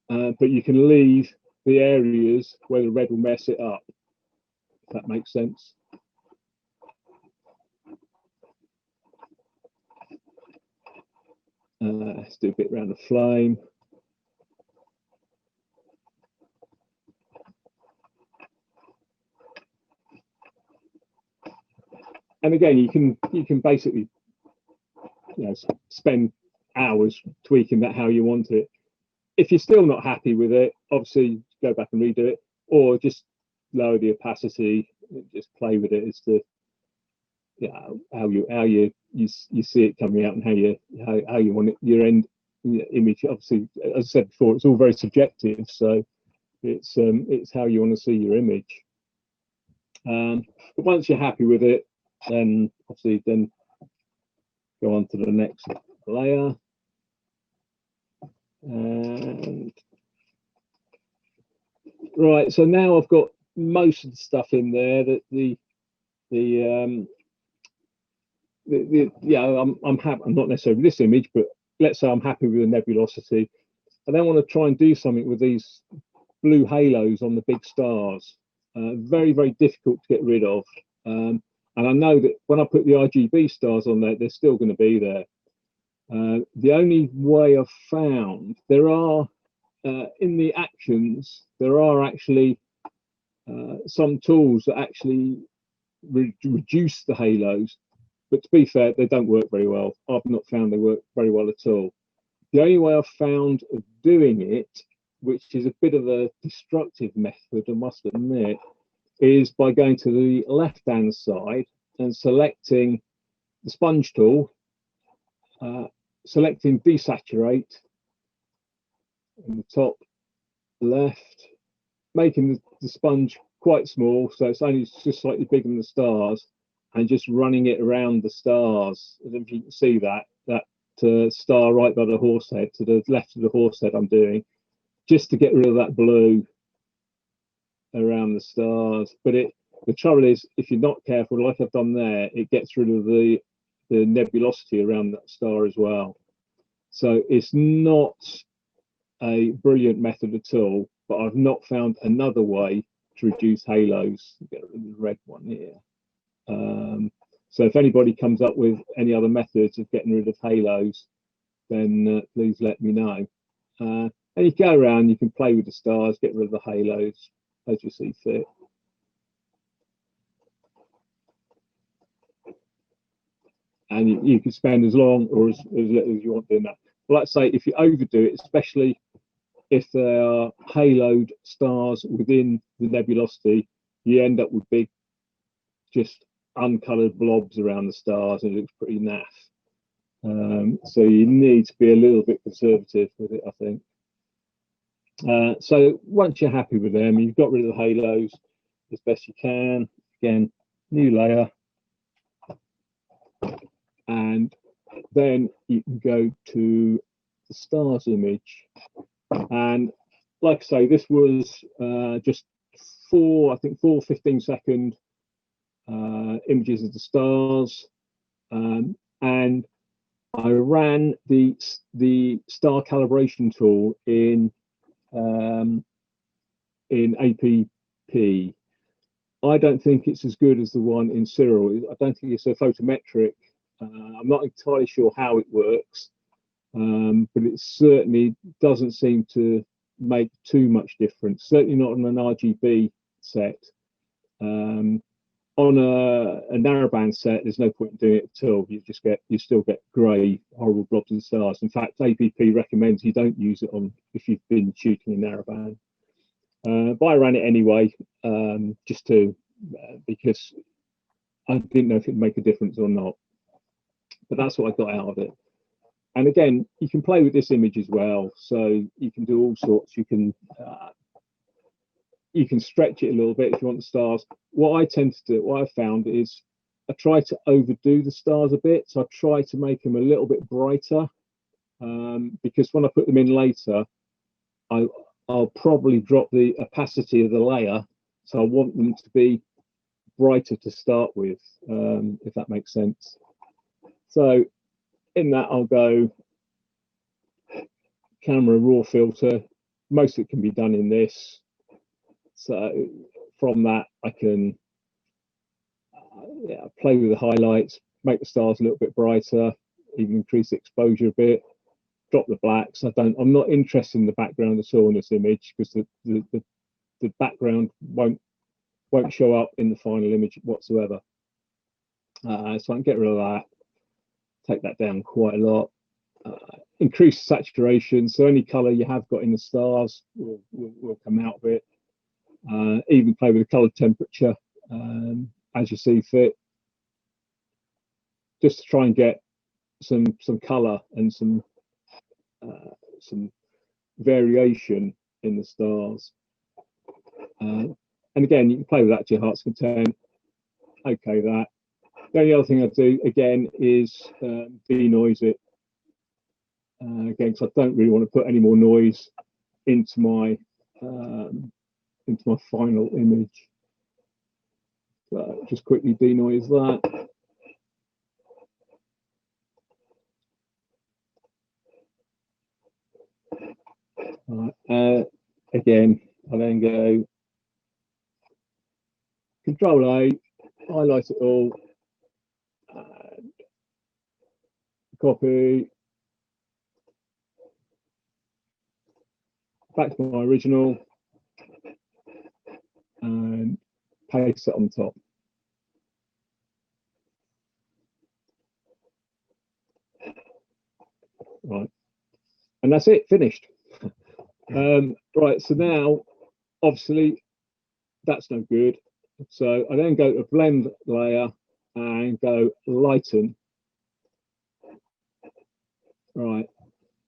But you can leave the areas where the red will mess it up, if that makes sense. Let's do a bit around the flame. And again, you can basically, spend hours tweaking that how you want it. If you're still not happy with it, obviously go back and redo it, or just lower the opacity, just play with it as to how you see it coming out and how you want it, your end image. Obviously, as I said before, it's all very subjective, so it's how you want to see your image. But once you're happy with it, then obviously go on to the next layer. And right, so now I've got most of the stuff in there that I'm happy. I'm not necessarily with this image, but let's say I'm happy with the nebulosity. I then want to try and do something with these blue halos on the big stars. Very, very difficult to get rid of. And I know that when I put the RGB stars on there, they're still going to be there. The only way I've found, there are in the actions, there are actually some tools that actually reduce the halos, but to be fair, they don't work very well. I've not found they work very well at all. the only way I've found of doing it, which is a bit of a destructive method, I must admit, is by going to the left-hand side and selecting the sponge tool, selecting desaturate in the top left, making the sponge quite small, so it's only just slightly bigger than the stars, and just running it around the stars. I don't know if you can see that star right by the horsehead, to the left of the horsehead I'm doing, just to get rid of that blue around the stars. But the trouble is, if you're not careful, like I've done there, it gets rid of the nebulosity around that star as well. So it's not a brilliant method at all, but I've not found another way to reduce halos. Get rid of the red one here. So if anybody comes up with any other methods of getting rid of halos, then please let me know. And you go around, you can play with the stars, get rid of the halos as you see fit. And you can spend as long or as little as you want doing that. But like I say, if you overdo it, especially if there are haloed stars within the nebulosity, you end up with big, just uncoloured blobs around the stars, and it looks pretty naff. So you need to be a little bit conservative with it, I think. So once you're happy with them, you've got rid of the halos as best you can. Again, new layer, and then you can go to the stars image. And like I say, this was just four 15-second images of the stars, and I ran the star calibration tool in APP. I don't think it's as good as the one in Cyril. I don't think it's a photometric. I'm not entirely sure how it works, but it certainly doesn't seem to make too much difference. Certainly not on an RGB set. On a narrowband set, there's no point in doing it at all. You still get grey, horrible blobs of stars. In fact, APP recommends you don't use it on if you've been shooting in narrowband. But I ran it anyway, just to because I didn't know if it'd make a difference or not. But that's what I got out of it. And again, you can play with this image as well. So you can do all sorts. You can stretch it a little bit if you want the stars. What I tend to do, what I found is I try to overdo the stars a bit. So I try to make them a little bit brighter, because when I put them in later, I'll probably drop the opacity of the layer. So I want them to be brighter to start with, if that makes sense. So in that, I'll go camera raw filter. Most of it can be done in this. So from that, I can play with the highlights, make the stars a little bit brighter, even increase the exposure a bit, drop the blacks. I'm not interested in the background at all in this image, because the background won't show up in the final image whatsoever. So I can get rid of that, take that down quite a lot, increase saturation, so any color you have got in the stars will come out of it. Even play with the color temperature as you see fit, just to try and get some color and some variation in the stars. And again, you can play with that to your heart's content. Okay, that. The only other thing I do again is denoise it. Again, because I don't really want to put any more noise into my final image. So just quickly denoise that. Again, I then go Control A, highlight it all, and copy back to my original and paste it on top. Right. and that's it, finished. Right, so now obviously that's no good. So I then go to blend layer and go lighten. Right,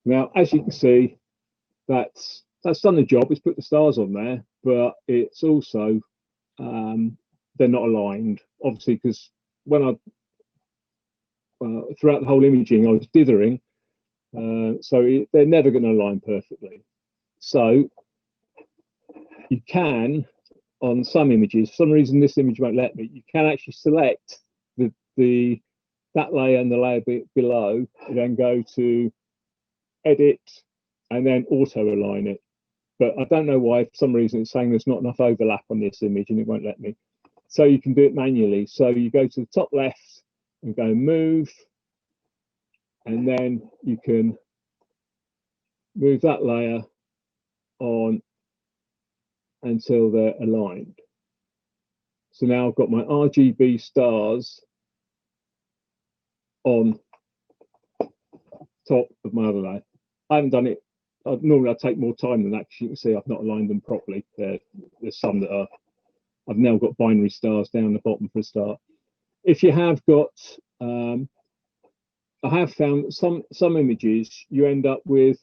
now as you can see, that's done the job. It's put the stars on there, but it's also they're not aligned, obviously, because when I throughout the whole imaging I was dithering, so they're never going to align perfectly. So you can, on some images, for some reason this image won't let me, you can actually select that layer and the layer below, and then go to edit and then auto align it. But I don't know why, for some reason it's saying there's not enough overlap on this image and it won't let me. So you can do it manually. So you go to the top left and go move, and then you can move that layer on until they're aligned. So now I've got my RGB stars on top of my other layer. I haven't done it. Normally I take more time than that, because you can see I've not aligned them properly. There's some that are, I've now got binary stars down the bottom for a start. If you have got, I have found some images you end up with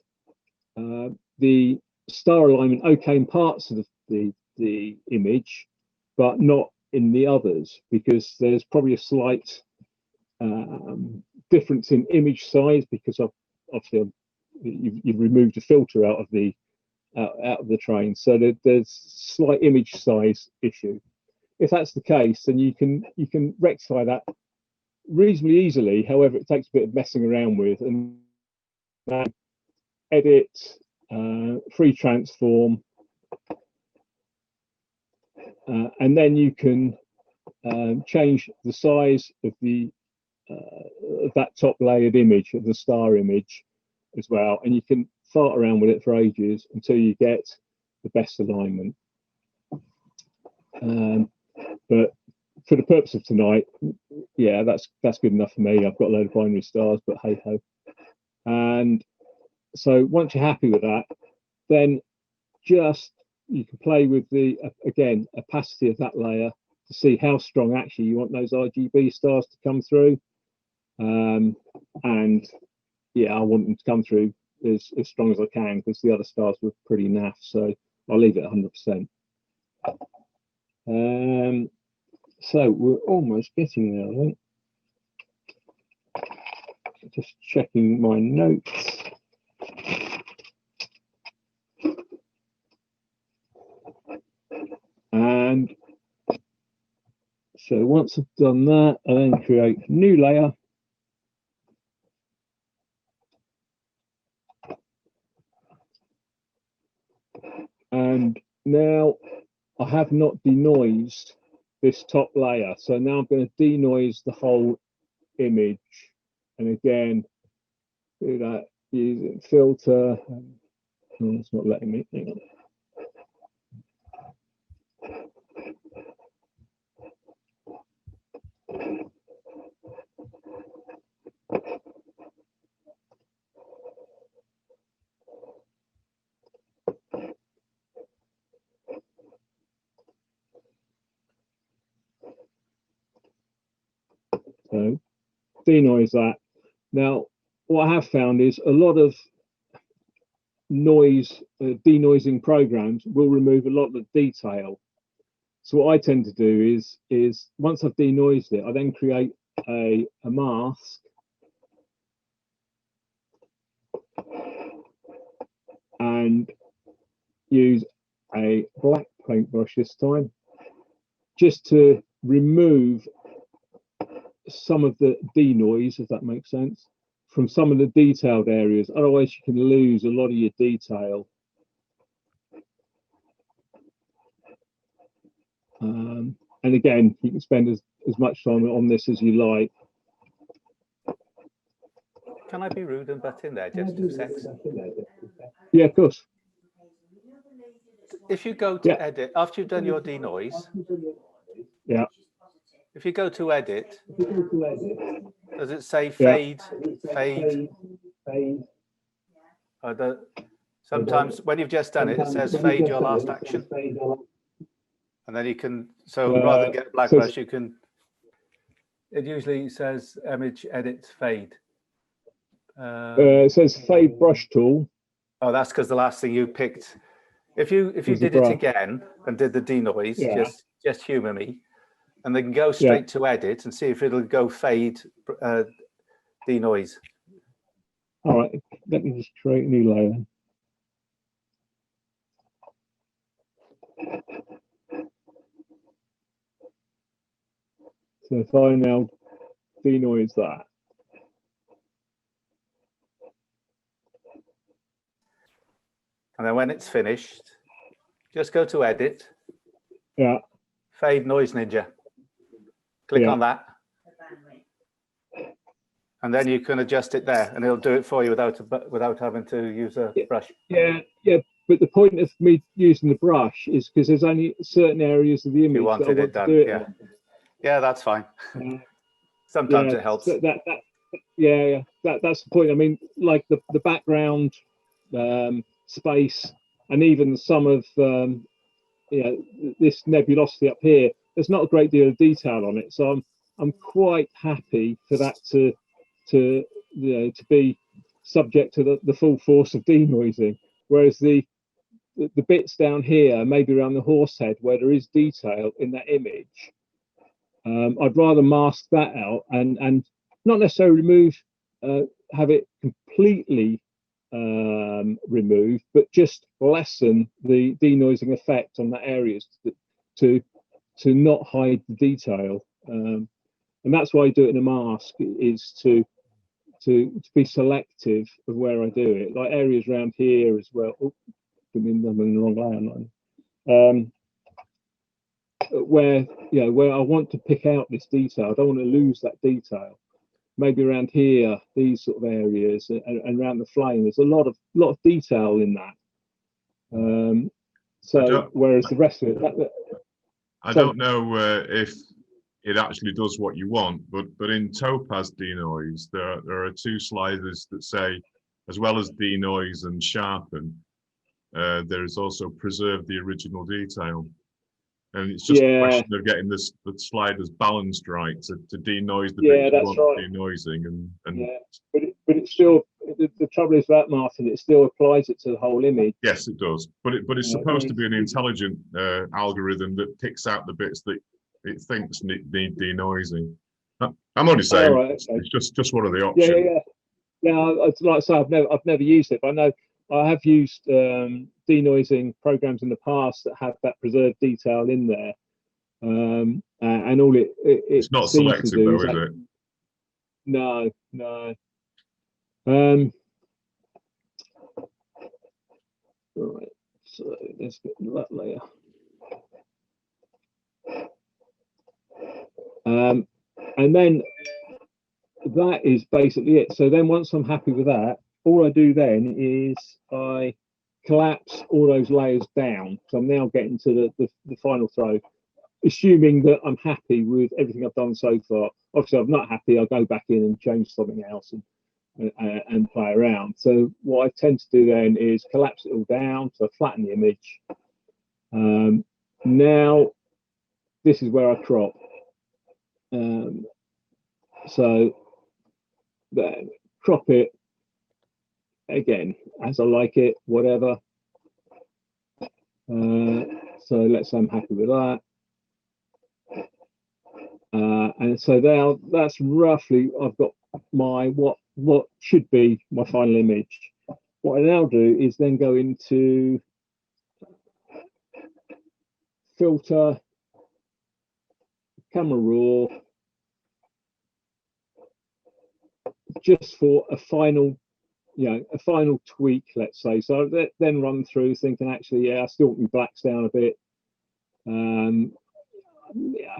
the star alignment okay in parts of the image, but not in the others, because there's probably a slight difference in image size, because obviously you've removed a filter out of the train, so there's slight image size issue. If that's the case, then you can rectify that reasonably easily. However, it takes a bit of messing around with, and edit, free transform, and then you can change the size of that top layered image, of the star image as well, and you can fart around with it for ages until you get the best alignment. But for the purpose of tonight, yeah, that's good enough for me. I've got a load of binary stars, but hey ho. And so once you're happy with that, then just you can play with the again opacity of that layer to see how strong actually you want those RGB stars to come through. And yeah, I want them to come through as strong as I can, because the other stars were pretty naff, so I'll leave it 100%. So we're almost getting there, I think. Just checking my notes. And so once I've done that, I then create a new layer. And now I have not denoised this top layer. So now I'm going to denoise the whole image. And again, do that using filter. Oh, it's not letting me. Hang on. So denoise that. Now, what I have found is a lot of noise denoising programs will remove a lot of the detail. So what I tend to do is once I've denoised it, I then create a mask and use a black paintbrush this time, just to remove some of the denoise, if that makes sense, from some of the detailed areas. Otherwise you can lose a lot of your detail. And again, you can spend as much time on this as you like. Can I be rude and butt in there just 2 seconds? Yeah, of course. If you go to edit, after you've done your denoise, yeah. If you go to edit, does it say fade, fade? Sometimes when you've just done it, it says fade your last action. And then you can, so rather than get a black brush, you can, it usually says image edit fade. It says fade brush tool. Oh, that's because the last thing you picked. If you did it again and did the denoise, just humour me, and then go straight to edit and see if it'll go fade denoise. All right, let me just create a new layer. So if I now denoise that. And then when it's finished, just go to edit. Yeah. Fade Noise Ninja. Click on that. And then you can adjust it there and it'll do it for you without having to use a brush. Yeah. But the point of me using the brush is because there's only certain areas of the image you wanted that I it done. do it Yeah. Yeah, that's fine. Sometimes it helps. So that's the point. I mean, like the background space, and even some of this nebulosity up here, there's not a great deal of detail on it. So I'm quite happy for that to be subject to the full force of denoising. Whereas the bits down here, maybe around the horsehead, where there is detail in that image, I'd rather mask that out and not necessarily remove, have it completely removed, but just lessen the denoising effect on that areas to not hide the detail. And that's why I do it in a mask, is to be selective of where I do it. Like areas around here as well. Oh, I mean, I'm in the wrong layer. Where I want to pick out this detail, I don't want to lose that detail. Maybe around here, these sort of areas, and around the flame, there's a lot of detail in that. So whereas the rest of it, I don't know if it actually does what you want, but in Topaz Denoise, there are two sliders that say, as well as denoise and sharpen, there is also preserve the original detail. And it's just a question of getting the sliders balanced right to denoise the bits you want denoising. But it's still, the trouble is that, Martyn, it still applies it to the whole image. Yes, it does. But it's supposed to be an intelligent algorithm that picks out the bits that it thinks need denoising. I'm only saying it's just one of the options. Yeah. Like I say, I've never used it, but I know I have used denoising programs in the past that have that preserved detail in there, and all it's not selective though, is it? No. Right. So let's get that layer. And then that is basically it. So then once I'm happy with that, all I do then is I collapse all those layers down. So I'm now getting to the final throw, assuming that I'm happy with everything I've done so far. Obviously, if I'm not happy, I'll go back in and change something else and play around. So what I tend to do then is collapse it all down, so flatten the image. Now, this is where I crop. So then crop it again as I like it, whatever. So let's say I'm happy with that. And so now that's roughly, I've got my what should be my final image. What I now do is then go into filter, camera raw, just for a final, a final tweak, let's say. So I then run through thinking, actually, I still want my blacks down a bit.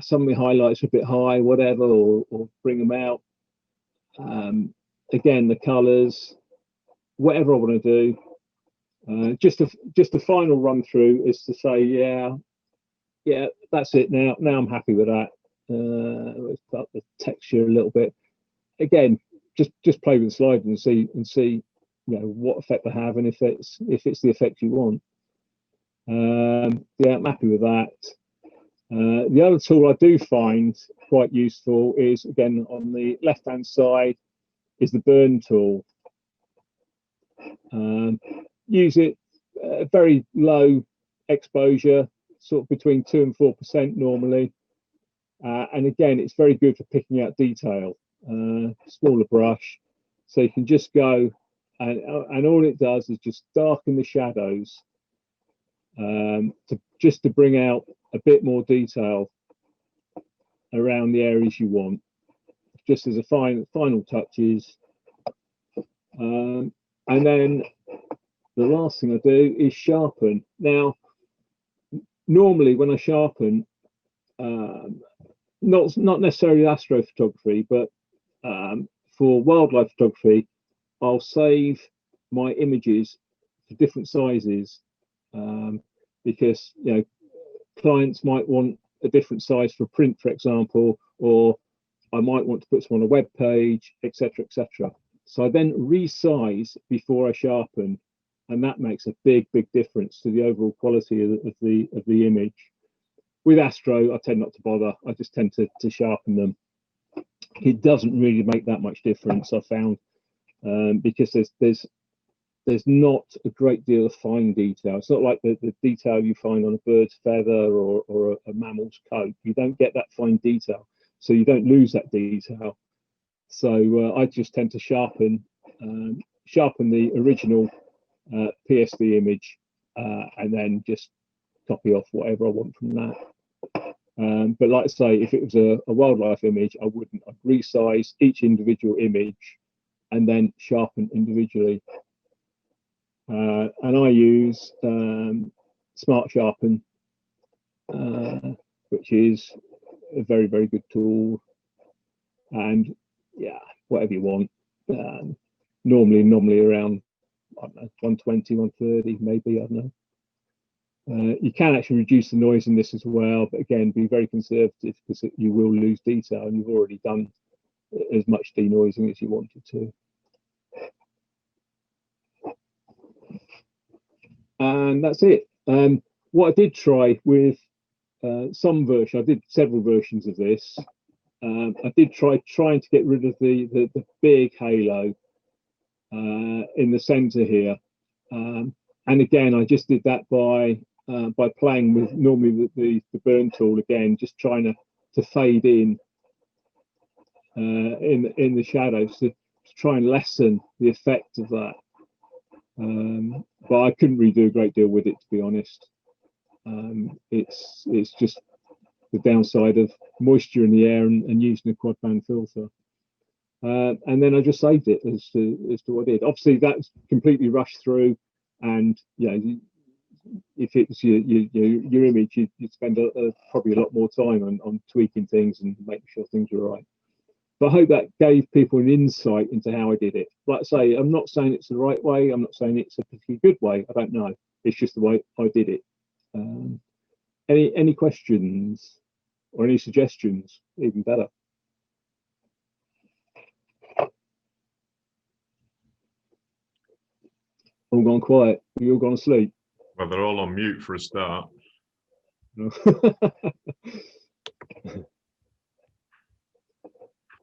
Some of the highlights are a bit high, whatever, or bring them out. Again, the colors, whatever I want to do. Just a final run through is to say, yeah, that's it now. Now I'm happy with that. Let's up the texture a little bit. Again, just play with the slider and see what effect they have and if it's the effect you want. Yeah, I'm happy with that. The other tool I do find quite useful is, again, on the left-hand side, is the burn tool. Use it very low exposure, sort of between 2 and 4% normally. And again, it's very good for picking out detail. Smaller brush, so you can just go and all it does is just darken the shadows to bring out a bit more detail around the areas you want, just as a final touches. And then the last thing I do is sharpen. Now, normally when I sharpen, not necessarily astrophotography, but for wildlife photography, I'll save my images for different sizes because clients might want a different size for print, for example, or I might want to put some on a web page, etc., etc. So I then resize before I sharpen, and that makes a big difference to the overall quality of the image. With Astro, I tend not to bother. I just tend to sharpen them. It doesn't really make that much difference, I found, because there's not a great deal of fine detail. It's not like the detail you find on a bird's feather or a mammal's coat. You don't get that fine detail, so you don't lose that detail. So I just tend to sharpen the original PSD image and then just copy off whatever I want from that. But like I say, if it was a wildlife image, I wouldn't. I'd resize each individual image and then sharpen individually. And I use Smart Sharpen, which is a very good tool. And yeah, whatever you want. Normally around, I don't know, 120, 130, maybe, I don't know. You can actually reduce the noise in this as well, but again, be very conservative because you will lose detail, and you've already done as much denoising as you wanted to. And that's it. What I did try with some version, I did several versions of this. I did trying to get rid of the big halo in the center here, and again, I just did that by playing with normally the burn tool again, just trying to fade in the shadows to try and lessen the effect of that. But I couldn't really do a great deal with it, to be honest. It's just the downside of moisture in the air and using a quad band filter. And then I just saved it as to what I did. Obviously, that's completely rushed through, and if it's your image, you'd spend probably a lot more time on tweaking things and making sure things are right. But I hope that gave people an insight into how I did it. Like I say, I'm not saying it's the right way. I'm not saying it's a particularly good way. I don't know. It's just the way I did it. Any questions or any suggestions? Even better. All gone quiet. You all gone to sleep? Well, they're all on mute for a start.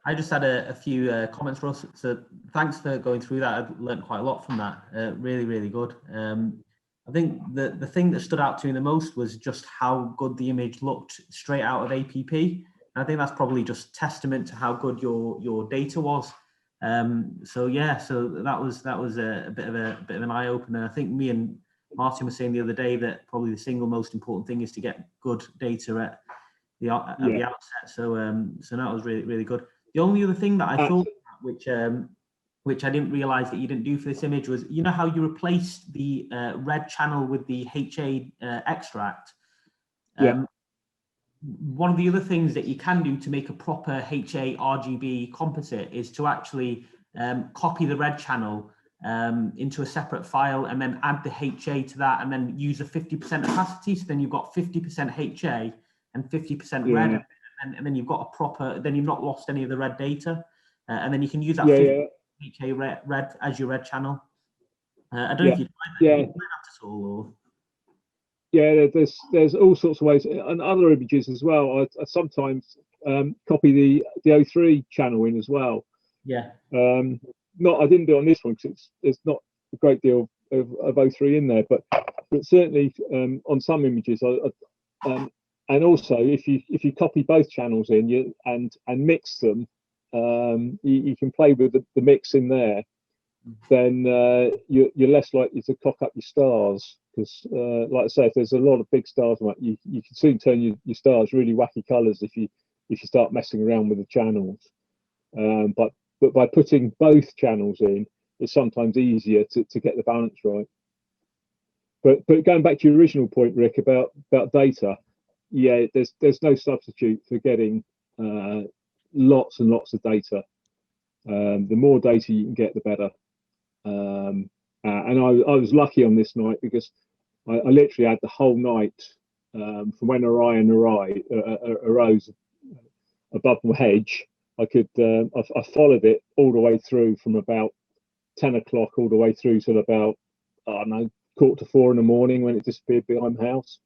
I just had a few comments, Russ. So thanks for going through that. I've learned quite a lot from that. Really good. I think the thing that stood out to me the most was just how good the image looked straight out of APP. And I think that's probably just testament to how good your data was. So yeah, so that was a bit of an eye opener. I think me and Martyn were saying the other day that probably the single most important thing is to get good data at the outset. So that was really good. The only other thing that I thought, which I didn't realize that you didn't do for this image, was you know how you replaced the red channel with the HA extract. One of the other things that you can do to make a proper HA RGB composite is to actually copy the red channel into a separate file and then add the HA to that and then use a 50% opacity. So then you've got 50% HA and 50% red, and then you've got a proper, then you've not lost any of the red data. And then you can use that HA red as your red channel. I don't know if you tried that at all. Or... Yeah, there's all sorts of ways, and other images as well. I sometimes copy the O3 channel in as well. Yeah. I didn't do it on this one because there's not a great deal of O3 in there, but certainly on some images, and also if you copy both channels in and mix them, you can play with the mix in there. Then you're less likely to cock up your stars because, like I say, if there's a lot of big stars, you can soon turn your stars really wacky colours if you start messing around with the channels. But by putting both channels in, it's sometimes easier to get the balance right. But going back to your original point, Rick, about data, yeah, there's no substitute for getting lots and lots of data. The more data you can get, the better. And I was lucky on this night because I literally had the whole night from when Orion arose above the hedge. I followed it all the way through from about 10 o'clock all the way through till about, I don't know, 3:45 in the morning when it disappeared behind the house.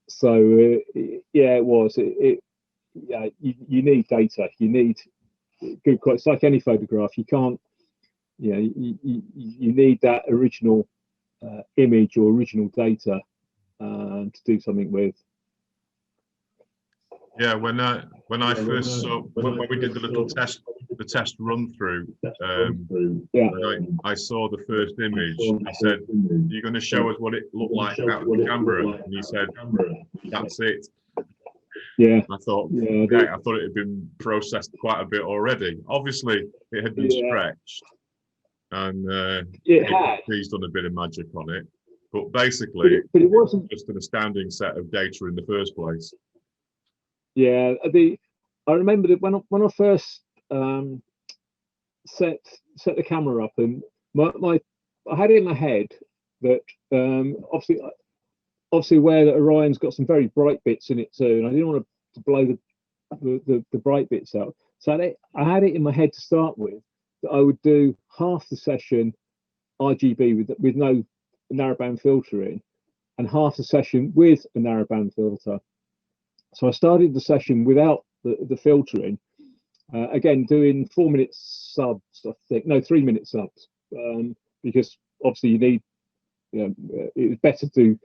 So yeah, it was. Yeah, you need data. You need good quality. It's like any photograph. You can't. You need that original image or original data to do something with. Yeah, when I first saw when we did the little test run through, I saw the first image. I said, "You're going to show us what it looked like out of the camera," and he said, "That's it." Yeah, I thought, I thought it had been processed quite a bit already. Obviously, it had been stretched, and he's done a bit of magic on it. But basically, but it wasn't just an astounding set of data in the first place. Yeah, I remember that when I first set the camera up, and I had it in my head that obviously aware that Orion's got some very bright bits in it too, and I didn't want to blow the bright bits out. So I had it in my head to start with that I would do half the session RGB with no narrowband filter in, and half the session with a narrowband filter. So I started the session without the filtering, again doing 4-minute subs, I think, no, 3-minute subs, because obviously you need, it's better to do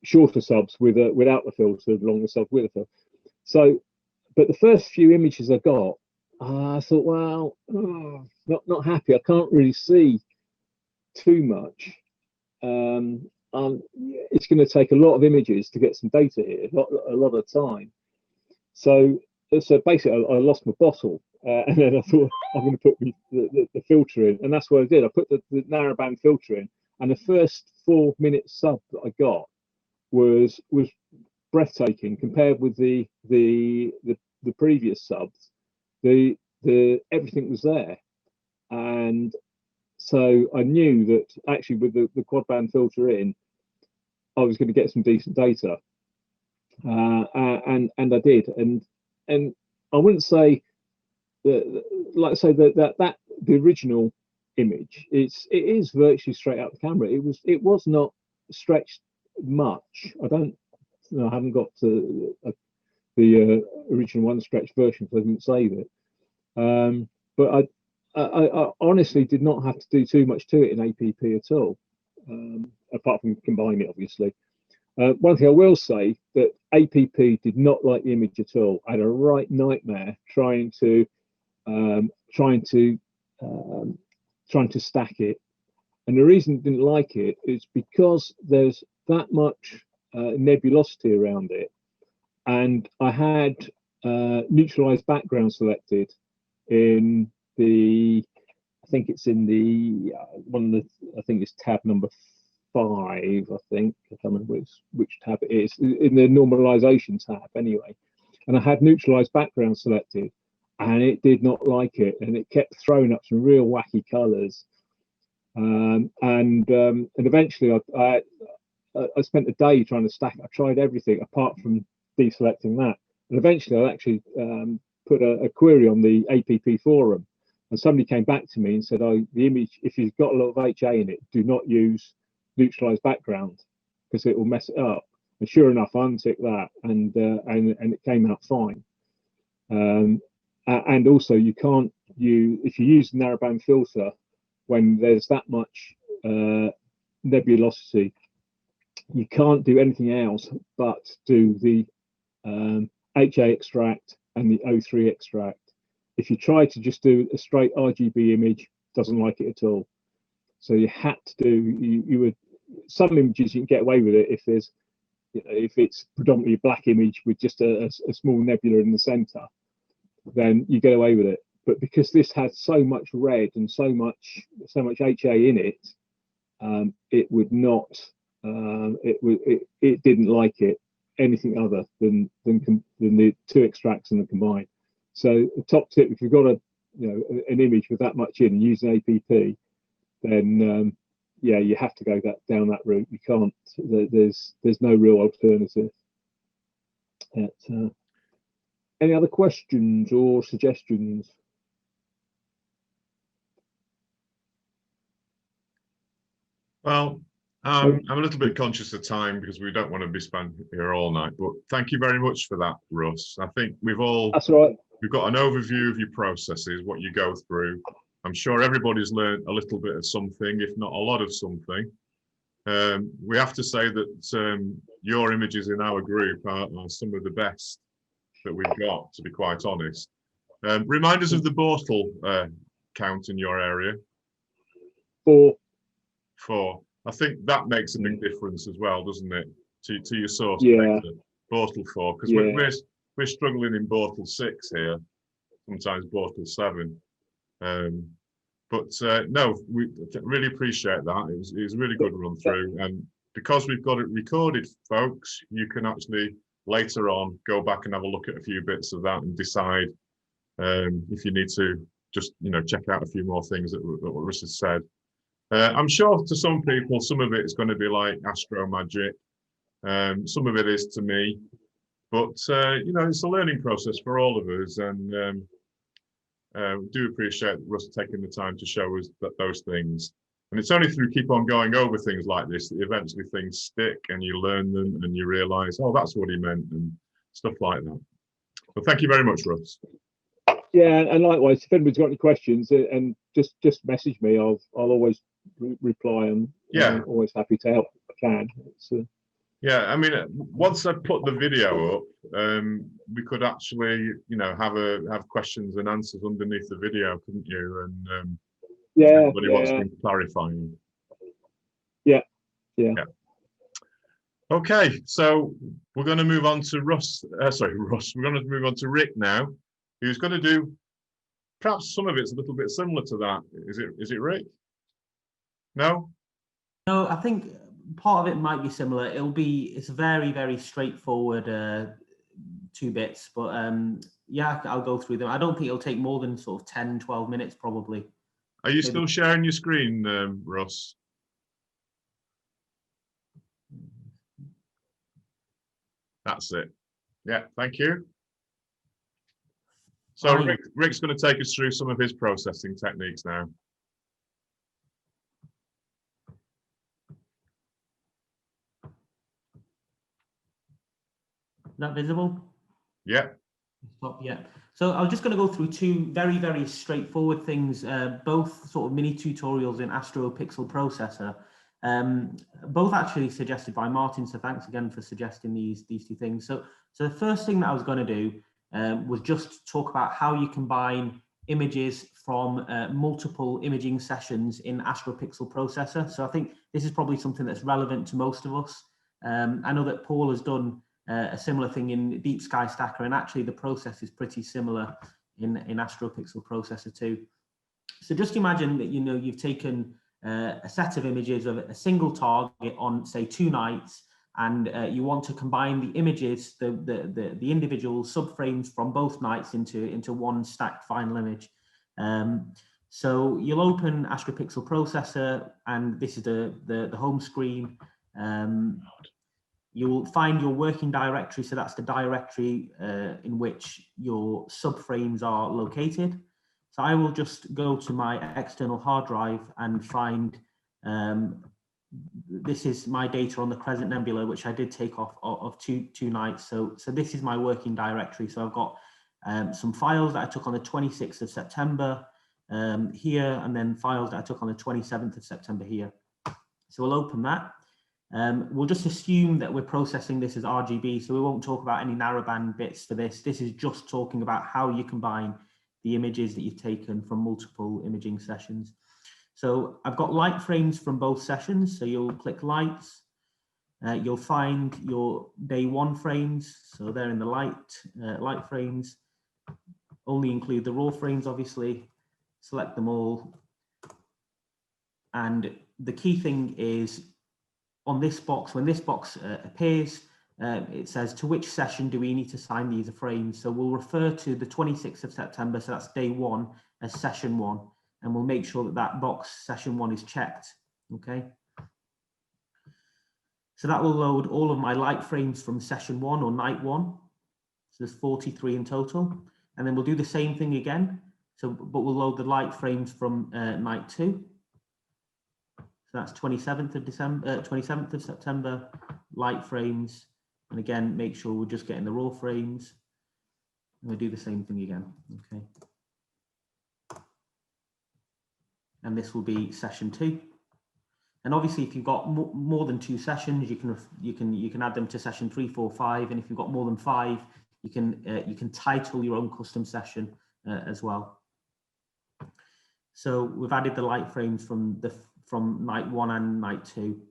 shorter subs without the filter, longer subs with a filter. So, but the first few images I got, I thought, well, not happy. I can't really see too much. It's going to take a lot of images to get some data here, a lot of time. So basically, I lost my bottle, and then I thought I'm going to put the filter in, and that's what I did. I put the narrowband filter in, and the first 4-minute sub that I got was breathtaking compared with the previous subs. The everything was there, and so I knew that actually with the quad band filter in, I was going to get some decent data, and I did, and I wouldn't say that, like I say, that the original image, it is virtually straight out the camera. It was not stretched much. I haven't got to the original unstretched version because I didn't save it, but I honestly did not have to do too much to it in APP at all, apart from combine it, obviously. One thing I will say, that APP did not like the image at all. I had a right nightmare trying to stack it, and the reason it didn't like it is because there's that much nebulosity around it, and I had neutralized background selected in the, I think it's in the I think it's tab number 5, I think. I can't remember which tab it is, in the normalization tab anyway. And I had neutralized background selected, and it did not like it, and it kept throwing up some real wacky colors. And eventually I spent a day trying to stack. I tried everything apart from deselecting that, and eventually I actually put a query on the APP forum, And somebody came back to me and said, "Oh, the image, if you've got a lot of HA in it, do not use neutralized background because it will mess it up." And sure enough, I unticked that, and it came out fine. And also, you can't if you use narrowband filter when there's that much nebulosity, you can't do anything else but do the HA extract and the O3 extract. If you try to just do a straight RGB image, it doesn't like it at all. So you had to do, you would, some images you can get away with it if there's, if it's predominantly a black image with just a small nebula in the center, then you get away with it. But because this has so much red and so much HA in it, it would not, it didn't like it anything other than the two extracts and the combined. So the top tip, if you've got an image with that much in and use an APP, then yeah, you have to go down that route. You can't. There's no real alternative. Any other questions or suggestions? Well, I'm a little bit conscious of time because we don't want to be spent here all night. But thank you very much for that, Russ. I think we've all. That's all right. We've got an overview of your processes, what you go through. I'm sure everybody's learned a little bit of something, if not a lot of something. We have to say that your images in our group are some of the best that we've got, to be quite honest. Remind us of the Bortle count in your area. 4. 4. I think that makes a big difference as well, doesn't it, to your source data? Bortle 4, because we're struggling in Bortle 6 here, sometimes Bortle 7. But no, we really appreciate that. It was a really good run through, and because we've got it recorded, folks, you can actually later on go back and have a look at a few bits of that and decide if you need to just check out a few more things that Russ has said. I'm sure to some people, some of it is going to be like Astro Magic. Some of it is to me, but it's a learning process for all of us, and we do appreciate Russ taking the time to show us those things. And it's only through keep on going over things like this that eventually things stick and you learn them and you realise, oh, that's what he meant, and stuff like that. But thank you very much, Russ. Yeah, and likewise, if anybody's got any questions, and just message me. I'll always reply, and I'm always happy to help if I can. Yeah, I mean, once I put the video up, we could actually, have questions and answers underneath the video, couldn't you? And if anybody wants to clarify. Yeah. Okay, so we're going to move on to Russ. We're going to move on to Rick now, who's going to do perhaps some of it's a little bit similar to that. Is it Rick? No, I think part of it might be similar. It's very, very straightforward 2 bits, but yeah, I'll go through them. I don't think it'll take more than sort of 10, 12 minutes probably. Are you still sharing your screen, Russ? That's it. Yeah, thank you. So Rick's going to take us through some of his processing techniques now. Is that visible? Yeah. Yeah. So I'm just going to go through 2 very, very straightforward things, both sort of mini tutorials in Astro Pixel Processor, both actually suggested by Martyn. So thanks again for suggesting these 2 things. So the first thing that I was going to do was just talk about how you combine images from multiple imaging sessions in Astro Pixel Processor. So I think this is probably something that's relevant to most of us. I know that Paul has done a similar thing in Deep Sky Stacker, and actually the process is pretty similar in Astro Pixel Processor too. So just imagine that you've taken a set of images of a single target on, say, 2 nights, and you want to combine the images, the individual subframes from both nights into one stacked final image. So you'll open Astro Pixel Processor, and this is the home screen. You'll find your working directory, so that's the directory in which your subframes are located. So I will just go to my external hard drive and find, this is my data on the Crescent Nebula, which I did take off of two nights. So this is my working directory. So I've got some files that I took on the 26th of September here, and then files that I took on the 27th of September here. So we'll open that. We'll just assume that we're processing this as RGB, so we won't talk about any narrowband bits for this. This is just talking about how you combine the images that you've taken from multiple imaging sessions. So I've got light frames from both sessions, so you'll click lights. You'll find your day 1 frames, so they're in the light frames. Only include the raw frames, obviously. Select them all. And the key thing is, on this box, when this box appears, it says to which session do we need to assign these frames. So we'll refer to the 26th of September, so that's day 1, as session 1, and we'll make sure that that box session 1 is checked. Okay. So that will load all of my light frames from session 1 or night 1. So there's 43 in total, and then we'll do the same thing again. So, but we'll load the light frames from night 2. So that's 27th of September, light frames. And again, make sure we're just getting the raw frames. And we'll do the same thing again, okay. And this will be session 2. And obviously, if you've got more than 2 sessions, you can add them to session 3, 4, 5. And if you've got more than 5, you can title your own custom session as well. So we've added the light frames from night 1 and night 2.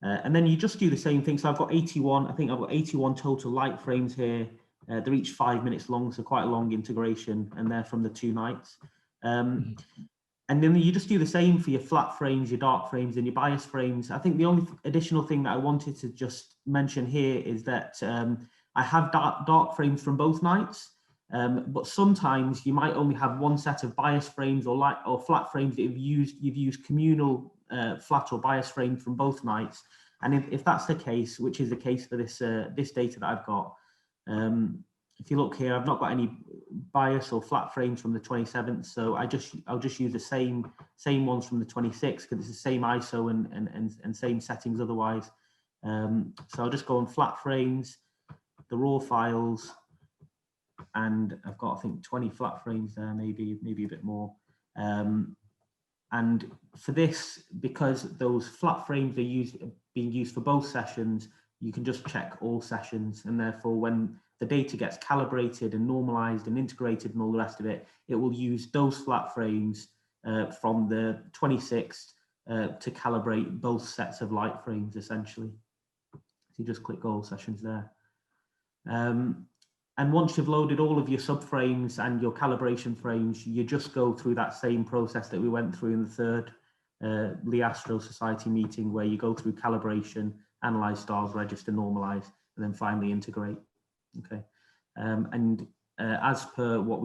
And then you just do the same thing. So I've got 81, I think I've got 81 total light frames here. They're each 5 minutes long, so quite a long integration, and they're from the 2 nights. And then you just do the same for your flat frames, your dark frames, and your bias frames. I think the only additional thing that I wanted to just mention here is that I have dark frames from both nights. But sometimes you might only have one set of bias frames or light or flat frames that you've used communal flat or bias frames from both nights. And if that's the case, which is the case for this this data that I've got, if you look here, I've not got any bias or flat frames from the 27th, so I'll just use the same ones from the 26th because it's the same ISO and same settings otherwise. So I'll just go on flat frames, the raw files. And I've got, I think, 20 flat frames there, maybe a bit more. And for this, because those flat frames are being used for both sessions, you can just check all sessions. And therefore, when the data gets calibrated and normalized and integrated and all the rest of it, it will use those flat frames from the 26th to calibrate both sets of light frames, essentially. So you just click all sessions there. And once you've loaded all of your subframes and your calibration frames, you just go through that same process that we went through in the third Leigh Astro Society meeting, where you go through calibration, analyze stars, register, normalize, and then finally integrate. Okay. As per what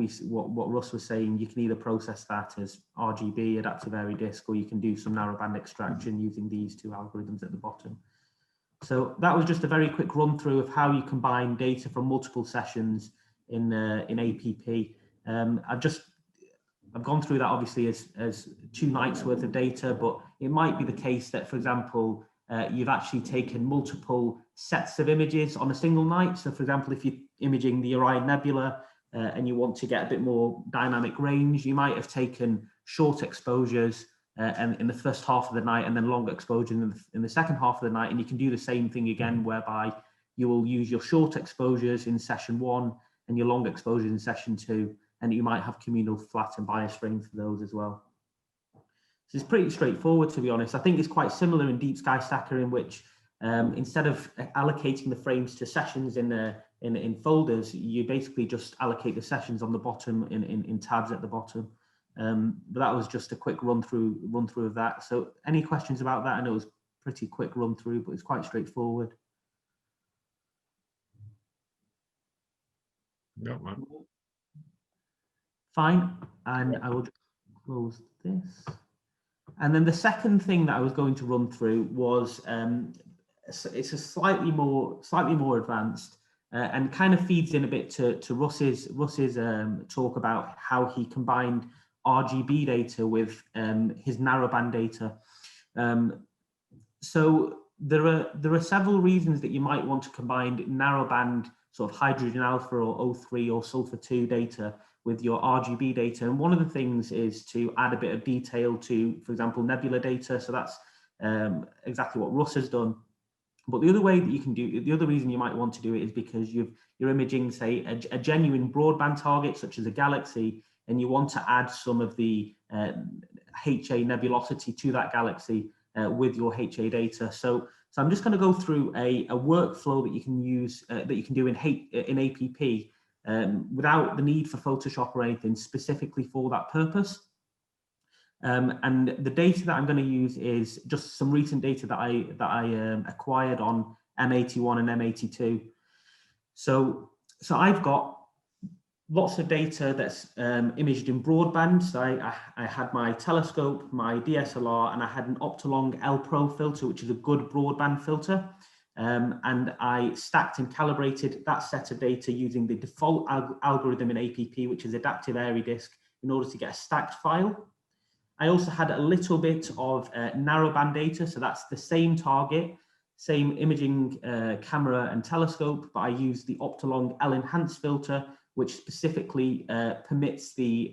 Russ was saying, you can either process that as RGB, adaptive area disk, or you can do some narrowband extraction using these 2 algorithms at the bottom. So that was just a very quick run through of how you combine data from multiple sessions in APP. I've gone through that obviously as 2 nights worth of data, but it might be the case that, for example, you've actually taken multiple sets of images on a single night. So for example, if you're imaging the Orion Nebula and you want to get a bit more dynamic range, you might have taken short exposures and in the first half of the night, and then longer exposure in the second half of the night. And you can do the same thing again, whereby you will use your short exposures in session 1 and your long exposures in session 2, and you might have communal flat and bias frames for those as well. So it's pretty straightforward, to be honest. I think it's quite similar in Deep Sky Stacker, in which instead of allocating the frames to sessions in folders, you basically just allocate the sessions on the bottom in tabs at the bottom. But that was just a quick run through of that. So any questions about that? I know it was a pretty quick run through, but it's quite straightforward. Yeah, man. Fine, and I will just close this. And then the second thing that I was going to run through was it's a slightly more advanced and kind of feeds in a bit to Russ's talk about how he combined RGB data with his narrowband data. So there are several reasons that you might want to combine narrowband sort of hydrogen alpha or O3 or sulfur 2 data with your RGB data. And one of the things is to add a bit of detail to, for example, nebula data. So that's exactly what Russ has done. But the other way that you can do, the other reason you might want to do it is because you're imaging, say, a genuine broadband target, such as a galaxy, and you want to add some of the HA nebulosity to that galaxy with your HA data. So I'm just going to go through a workflow that you can use, that you can do in APP without the need for Photoshop or anything, specifically for that purpose. And the data that I'm going to use is just some recent data that I acquired on M81 and M82. So I've got lots of data that's imaged in broadband. So I had my telescope, my DSLR, and I had an Optolong L Pro filter, which is a good broadband filter. And I stacked and calibrated that set of data using the default algorithm in APP, which is adaptive airy disk, in order to get a stacked file. I also had a little bit of narrowband data, so that's the same target, same imaging camera and telescope, but I used the Optolong L Enhance filter, which specifically permits the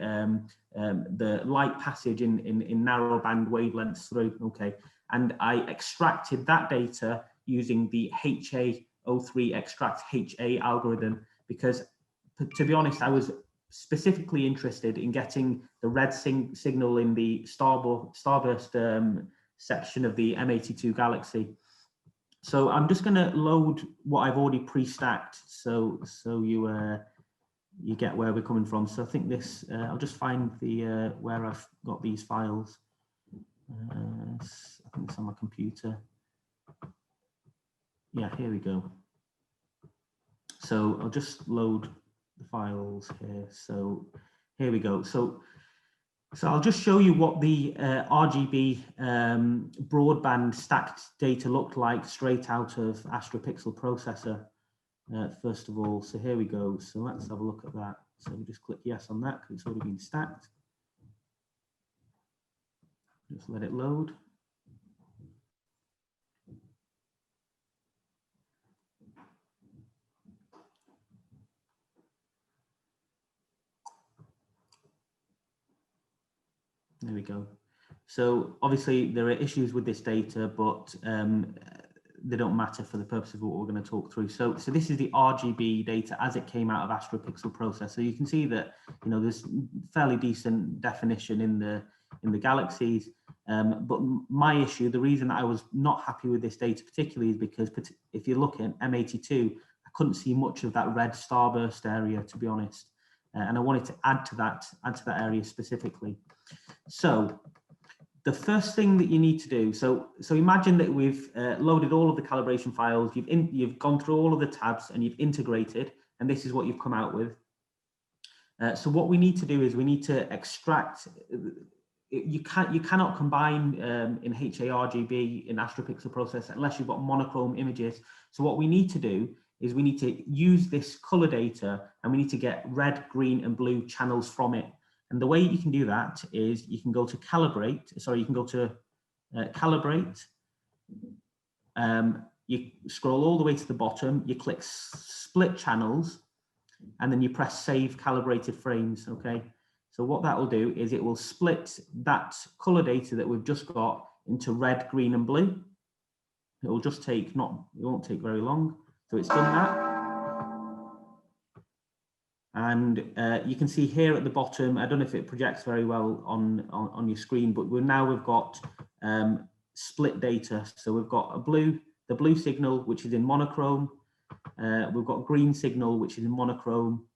light passage in narrowband wavelengths through. Okay, and I extracted that data using the HA03 extract HA algorithm, because to be honest, I was specifically interested in getting the red signal in the starburst section of the M82 galaxy. So I'm just going to load what I've already pre-stacked, so you get where we're coming from. So I think this, I'll just find the where I've got these files. I think it's on my computer. Yeah, here we go. So I'll just load the files here. So here we go. So I'll just show you what the RGB broadband stacked data looked like straight out of Astro Pixel Processor. First of all, so here we go. So let's have a look at that. So we just click yes on that because it's already been stacked. Just let it load. There we go. So obviously there are issues with this data, but they don't matter for the purpose of what we're going to talk through. So this is the RGB data as it came out of Astro Pixel Processor. So you can see that, you know, there's fairly decent definition in the galaxies. But my issue, the reason I was not happy with this data particularly, is because if you look at M82, I couldn't see much of that red starburst area, to be honest. And I wanted to add to that area specifically. So the first thing that you need to do, so imagine that we've loaded all of the calibration files, you've gone through all of the tabs and you've integrated, and this is what you've come out with. So what we need to do is we need to extract. You cannot combine in HARGB in Astro Pixel Processor unless you've got monochrome images. So what we need to do is we need to use this color data and we need to get red, green, and blue channels from it. And the way you can do that is you can go to calibrate. Sorry, you can go to calibrate. You scroll all the way to the bottom. You click split channels, and then you press save calibrated frames. Okay. So what that will do is it will split that color data that we've just got into red, green, and blue. It will just take it won't take very long. So it's done that. And you can see here at the bottom, I don't know if it projects very well on your screen, but we've got split data. So we've got the blue signal, which is in monochrome. We've got green signal, which is in monochrome.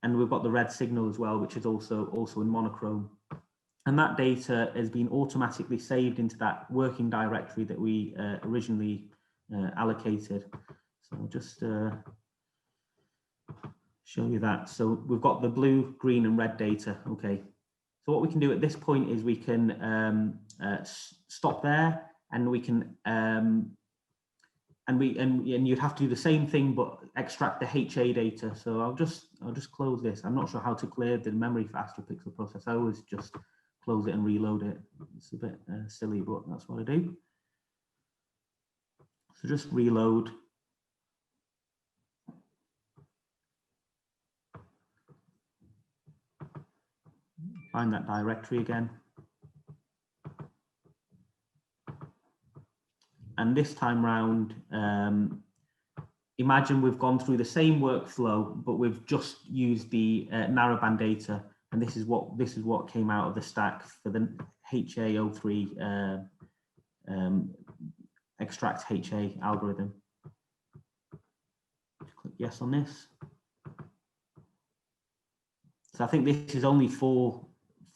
And we've got the red signal as well, which is also in monochrome. And that data has been automatically saved into that working directory that we originally allocated. So I'll just show you that. So we've got the blue, green, and red data. Okay. So what we can do at this point is we can stop there, and we can and you'd have to do the same thing, but extract the HA data. So I'll just close this. I'm not sure how to clear the memory for Astropixel Processor. I always just close it and reload it. It's a bit silly, but that's what I do. So just reload. Find that directory again. And this time round, imagine we've gone through the same workflow, but we've just used the narrowband data, and this is what came out of the stack for the HA03 extract HA algorithm. Click yes on this. So I think this is only four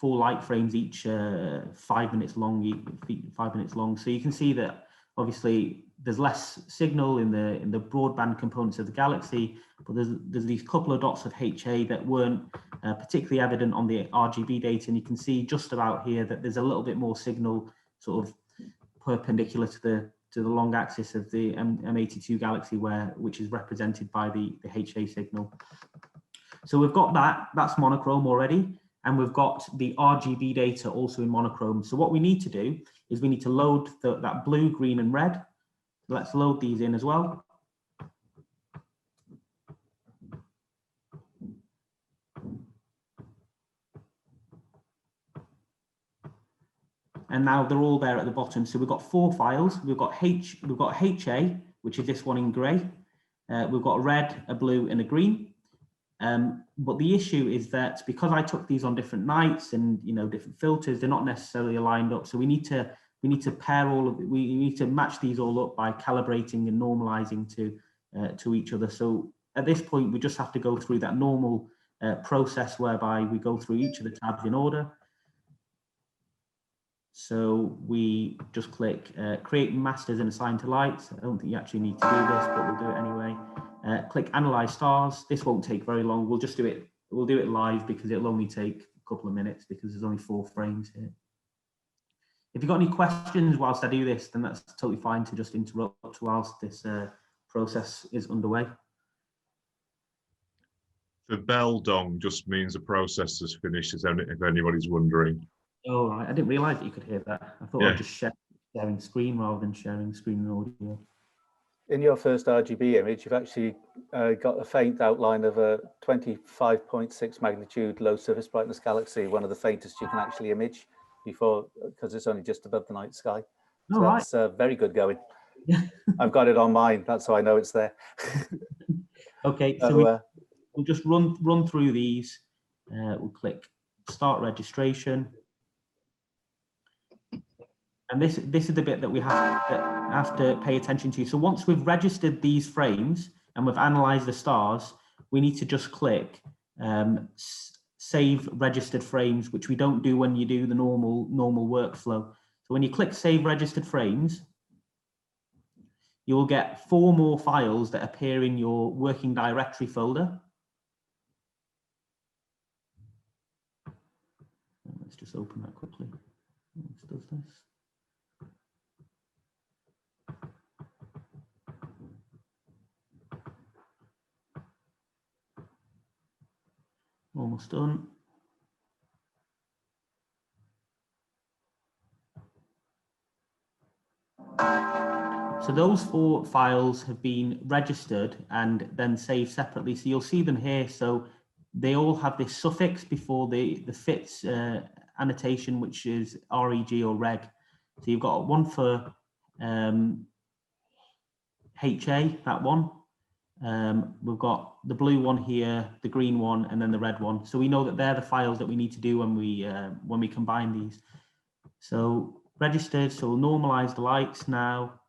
light frames each, 5 minutes long. 5 minutes long. So you can see that obviously there's less signal in the broadband components of the galaxy, but there's these couple of dots of HA that weren't particularly evident on the RGB data, and you can see just about here that there's a little bit more signal sort of perpendicular to the long axis of the M82 galaxy, which is represented by the HA signal. So we've got that's monochrome already, and we've got the RGB data also in monochrome. So what we need to do is we need to load that blue, green, and red. Let's load these in as well. And now they're all there at the bottom. So we've got 4 files. We've got HA, which is this one in grey. We've got a red, a blue, and a green. But the issue is that because I took these on different nights and different filters, they're not necessarily aligned up. So we need to pair all of it. We need to match these all up by calibrating and normalizing to each other. So at this point, we just have to go through that normal process whereby we go through each of the tabs in order. So we just click create masters and assign to lights. I don't think you actually need to do this, but we'll do it anyway. Click analyze stars. This won't take very long. We'll just do it. We'll do it live because it'll only take a couple of minutes because there's only 4 frames here. If you've got any questions whilst I do this, then that's totally fine to just interrupt whilst this process is underway. The bell dong just means the process is finished, if anybody's wondering. Oh, right. I didn't realise that you could hear that. I thought I was just sharing screen rather than sharing screen and audio. In your first RGB image, you've actually got a faint outline of a 25.6 magnitude low surface brightness galaxy, one of the faintest you can actually image because it's only just above the night sky. So that's very good going. I've got it on mine. That's how I know it's there. Okay, so we'll just run through these. We'll click start registration. And this is the bit that we have to pay attention to. So once we've registered these frames and we've analyzed the stars, we need to just click save registered frames, which we don't do when you do the normal workflow. So when you click save registered frames, you will get 4 more files that appear in your working directory folder. Let's just open that quickly. Let's do this. Almost done. So those 4 files have been registered and then saved separately. So you'll see them here. So they all have this suffix before the FITS annotation, which is REG or reg. So you've got one for HA, that one. We've got the blue one here, the green one, and then the red one. So we know that they're the files that we need to do when we combine these. So registered, so we'll normalize the lights now.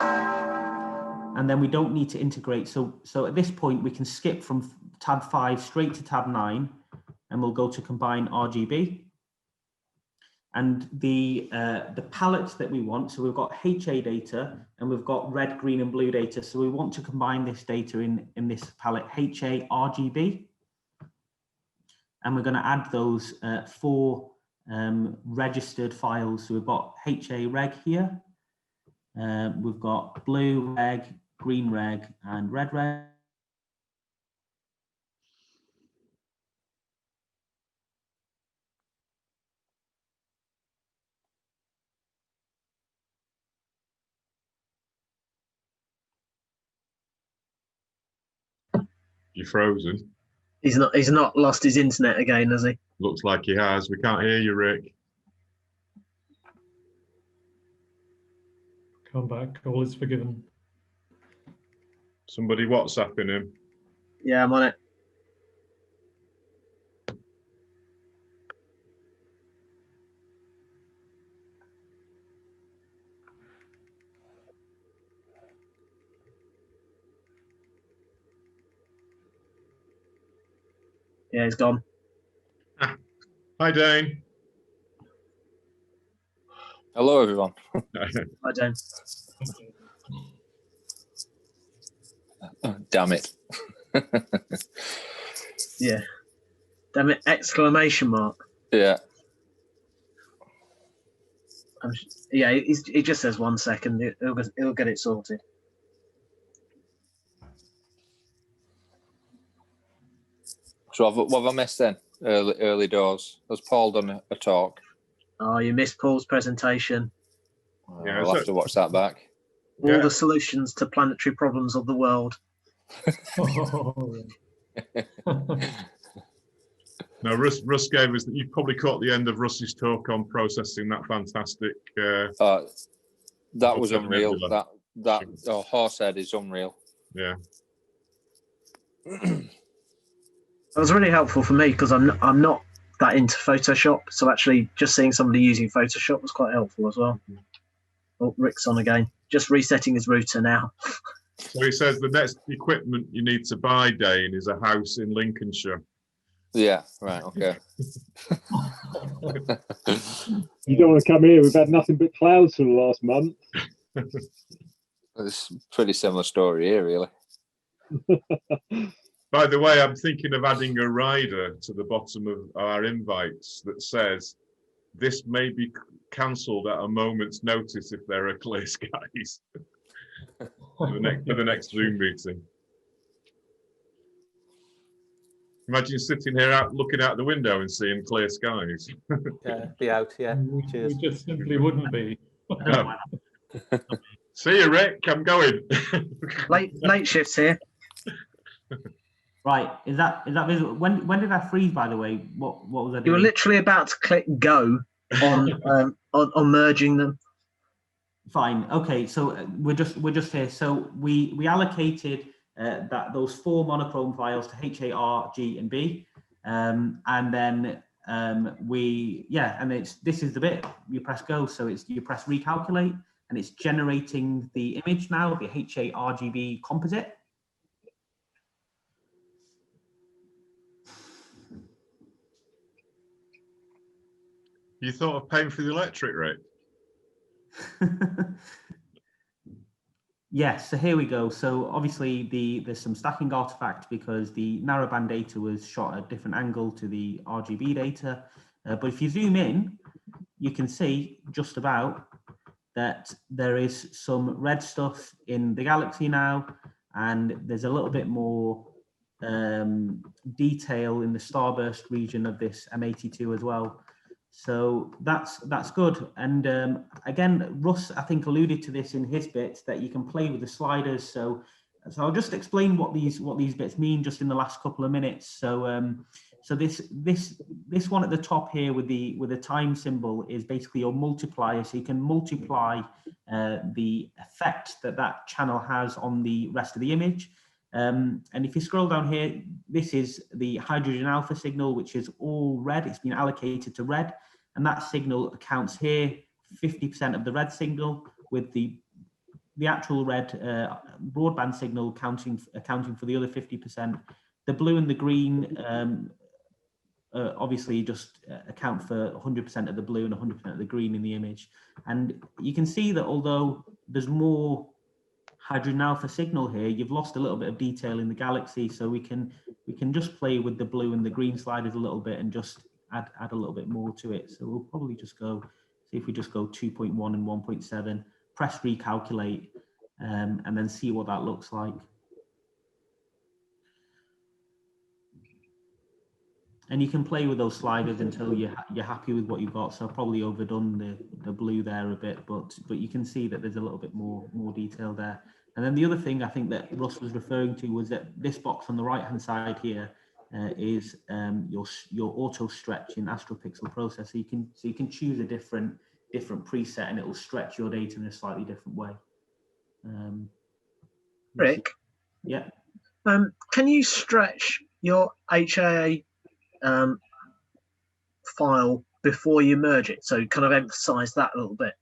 And then we don't need to integrate. So at this point, we can skip from tab 5 straight to tab 9, and we'll go to combine RGB. And the palettes that we want, so we've got HA data and we've got red, green, and blue data. So we want to combine this data in this palette HA RGB. and we're going to add those 4 registered files. So we've got HA reg here, we've got blue reg, green reg, and red reg. You're frozen. He's not lost his internet again, has he? Looks like he has. We can't hear you, Rick. Come back. All is forgiven. Somebody WhatsApping him. Yeah, I'm on it. Yeah, he's gone. Hi, Dane. Hello, everyone. I don't. Oh, damn it. Yeah. Damn it! Exclamation mark. Yeah. Yeah, he just says 1 second. He'll get it sorted. So what have I missed then? Early doors. Has Paul done a talk? Oh, you missed Paul's presentation. Yeah, I'll have to watch that back. All the solutions to planetary problems of the world. No, Russ gave us. You probably caught the end of Russ's talk on processing that fantastic. That was unreal. Nebula. That Horsehead is unreal. Yeah. That was really helpful for me because I'm not that into Photoshop, so actually just seeing somebody using Photoshop was quite helpful as well. Oh, Rick's on again. Just resetting his router now. So he says the next equipment you need to buy, Dane, is a house in Lincolnshire. Yeah, right, okay. You don't want to come here. We've had nothing but clouds for the last month. It's a pretty similar story here, really. By the way, I'm thinking of adding a rider to the bottom of our invites that says this may be cancelled at a moment's notice if there are clear skies for the next Zoom meeting. Imagine sitting here looking out the window and seeing clear skies. Yeah, be out. Yeah. Cheers. We just simply wouldn't be. No. See you, Rick. I'm going. Late shifts here. Right, is that visible? When did I freeze, by the way? What was I doing? You were literally about to click go on merging them. Fine. Okay, so we're just here. So we allocated those 4 monochrome files to HAR, G, and B, and then this is the bit you press go. So you press recalculate, and it's generating the image now, the HARGB composite. You thought of paying for the electric, Rick? Yes, so here we go. So obviously there's some stacking artifacts because the narrowband data was shot at a different angle to the RGB data. But if you zoom in, you can see just about that there is some red stuff in the galaxy now, and there's a little bit more detail in the starburst region of this M82 as well. So that's good. And again, Russ, I think, alluded to this in his bit that you can play with the sliders. So I'll just explain what these bits mean just in the last couple of minutes. So so this one at the top here with the time symbol is basically your multiplier. So you can multiply the effect that channel has on the rest of the image. And if you scroll down here, this is the hydrogen alpha signal, which is all red. It's been allocated to red, and that signal accounts here 50% of the red signal, with the actual red broadband signal accounting for the other 50%. The blue and the green obviously just account for 100% of the blue and 100% of the green in the image. And you can see that although there's more hydrogen alpha signal here, you've lost a little bit of detail in the galaxy. So we can just play with the blue and the green sliders a little bit and just add a little bit more to it. So we'll probably just go, see if we just go 2.1 and 1.7, press recalculate, and then see what that looks like. And you can play with those sliders until you're happy with what you've got. So I've probably overdone the blue there a bit, but you can see that there's a little bit more detail there. And then the other thing I think that Russ was referring to was that this box on the right hand side here is your auto stretch in Astropixel Processor. So you can choose a different preset and it will stretch your data in a slightly different way. Rick, yeah. Can you stretch your HA file before you merge it? So kind of emphasize that a little bit.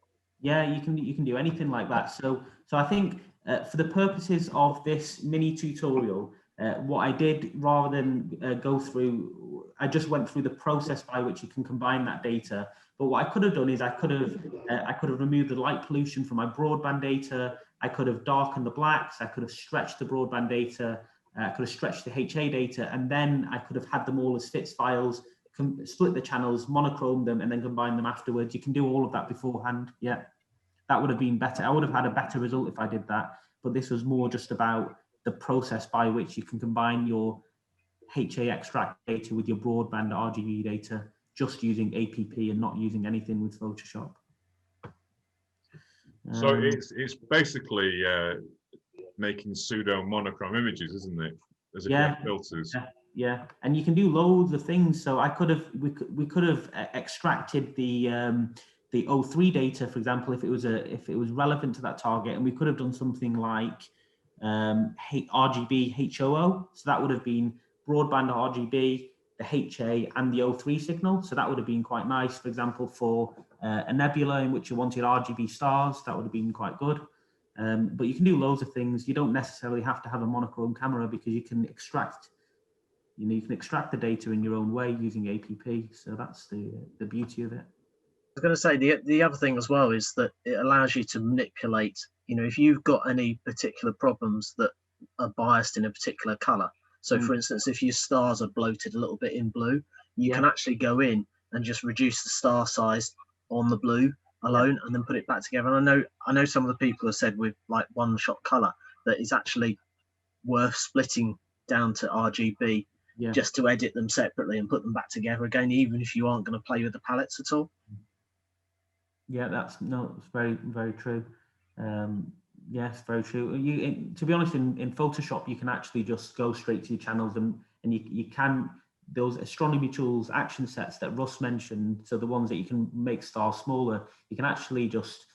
Yeah, you can do anything like that. So I think for the purposes of this mini tutorial, what I did, rather than go through, I just went through the process by which you can combine that data. But what I could have done is I could have removed the light pollution from my broadband data. I could have darkened the blacks. I could have stretched the broadband data. I could have stretched the HA data, and then I could have had them all as FITS files, split the channels, monochrome them, and then combine them afterwards. You can do all of that beforehand. Yeah, that would have been better. I would have had a better result if I did that. But this was more just about the process by which you can combine your HA extract data with your broadband RGB data, just using APP and not using anything with Photoshop. So it's basically making pseudo monochrome images, isn't it? As if you have filters. Yeah, and you can do loads of things. So we could have extracted the O3 data, for example, if it was relevant to that target, and we could have done something like RGB HOO. So that would have been broadband RGB, the HA, and the O3 signal. So that would have been quite nice, for example, for a nebula in which you wanted RGB stars. That would have been quite good. But you can do loads of things. You don't necessarily have to have a monochrome camera, because you can extract, you can extract the data in your own way using APP. So that's the beauty of it. I was going to say the other thing as well is that it allows you to manipulate, if you've got any particular problems that are biased in a particular color. So for instance, if your stars are bloated a little bit in blue, you can actually go in and just reduce the star size on the blue alone and then put it back together. And I know some of the people have said with like one shot color that it's actually worth splitting down to RGB just to edit them separately and put them back together again, even if you aren't going to play with the palettes at all. Yeah, it's very, very true. Yes, very true. To be honest, in Photoshop, you can actually just go straight to your channels, and you can, those Astronomy Tools action sets that Russ mentioned, so the ones that you can make stars smaller, you can actually just,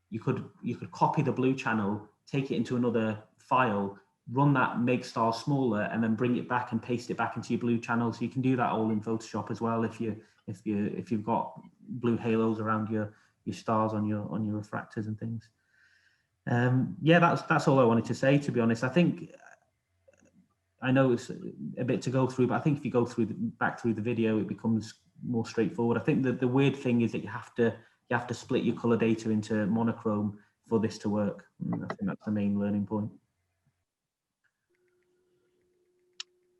you could copy the blue channel, take it into another file, run that make stars smaller, and then bring it back and paste it back into your blue channel. So you can do that all in Photoshop as well if you've got blue halos around your stars on your refractors and things. Yeah, that's all I wanted to say, to be honest. I know it's a bit to go through, but I think if you go back through the video, it becomes more straightforward. I think that the weird thing is that you have to split your color data into monochrome for this to work. And I think that's the main learning point.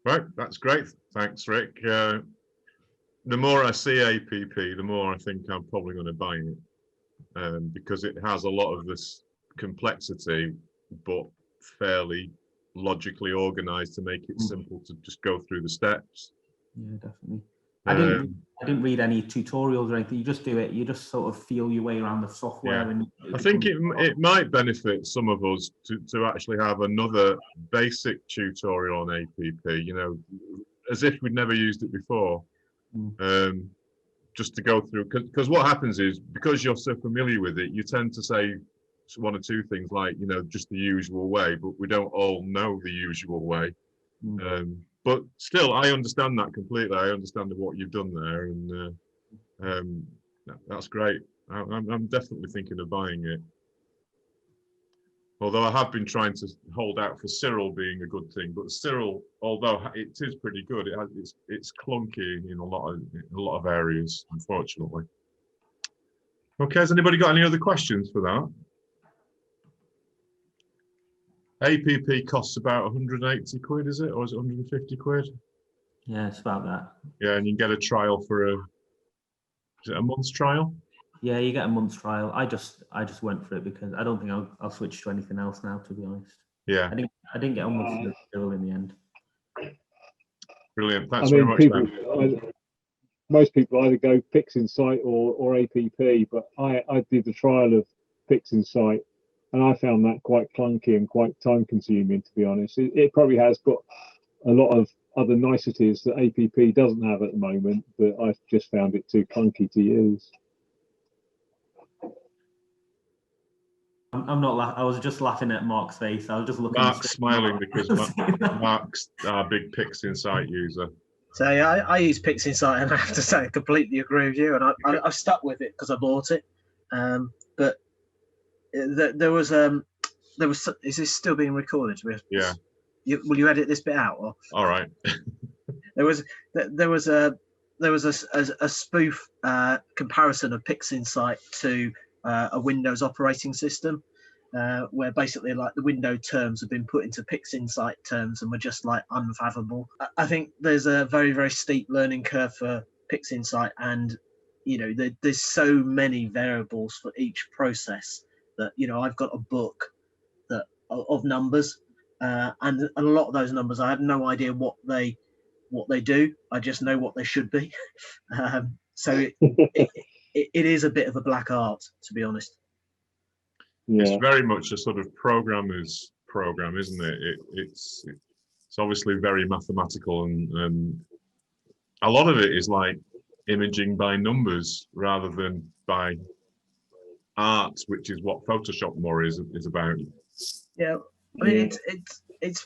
Right, that's great. Thanks, Rick. The more I see APP, the more I think I'm probably going to buy it, because it has a lot of this complexity, but fairly logically organized to make it simple to just go through the steps. Yeah, definitely. I didn't read any tutorials or anything. You just do it. You just sort of feel your way around the software. Yeah. And I think it might benefit some of us to actually have another basic tutorial on APP, as if we'd never used it before. Just to go through, because what happens is, because you're so familiar with it, you tend to say one or two things like, just the usual way, but we don't all know the usual way. But still, I understand that completely. I understand what you've done there, and that's great. I'm definitely thinking of buying it. Although I have been trying to hold out for Cyril being a good thing, but Cyril, although it is pretty good, it's clunky in a lot of areas, unfortunately. Okay, has anybody got any other questions for that? APP costs about 180 quid, is it? Or is it 150 quid? Yeah, it's about that. Yeah, and you can get a trial for is it a month's trial? Yeah, you get a month's trial. I just went for it because I don't think I'll switch to anything else now, to be honest. Yeah. I didn't get on with Cyril in the end. Brilliant. Thanks very much, man. Most people either go PixInsight or APP, but I did the trial of PixInsight, and I found that quite clunky and quite time consuming, to be honest. It probably has got a lot of other niceties that APP doesn't have at the moment, but I've just found it too clunky to use. I'm not I was just laughing at Mark's face. I was just looking. Mark's smiling because Mark's our big PixInsight user. So yeah, I use PixInsight, and I have to say I completely agree with you, and I've stuck with it because I bought it. But there was is this still being recorded? Yeah. Will you edit this bit out? Or? All right. there was a spoof comparison of PixInsight to a Windows operating system, where basically like the window terms have been put into PixInsight terms and were just like unfathomable. I think there's a very, very steep learning curve for PixInsight, and there's so many variables for each process that I've got a book of numbers, and a lot of those numbers I have no idea what they do. I just know what they should be. So it is a bit of a black art, to be honest. Yeah. It's very much a sort of programmer's program, isn't it? It's obviously very mathematical, and a lot of it is like imaging by numbers rather than by art, which is what Photoshop more is about. Yeah, I mean it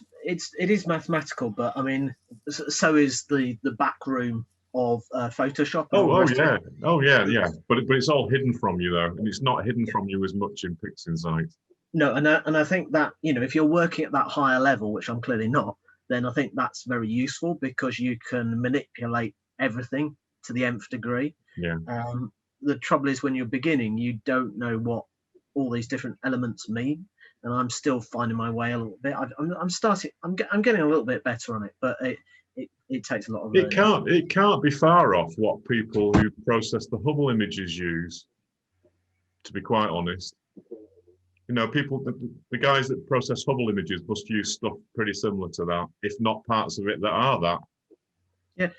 is mathematical, but I mean so is the back room of Photoshop. Oh yeah. But it's all hidden from you though, and it's not hidden from you as much in PixInsight. No, and I think that if you're working at that higher level, which I'm clearly not, then I think that's very useful because you can manipulate everything to the nth degree. Yeah. The trouble is when you're beginning, you don't know what all these different elements mean, and I'm still finding my way a little bit. I'm getting a little bit better on it, but it takes a lot of learning. It can't be far off what people who process the Hubble images use, to be quite honest. People, the guys that process Hubble images must use stuff pretty similar to that, if not parts of it that are that. Yeah,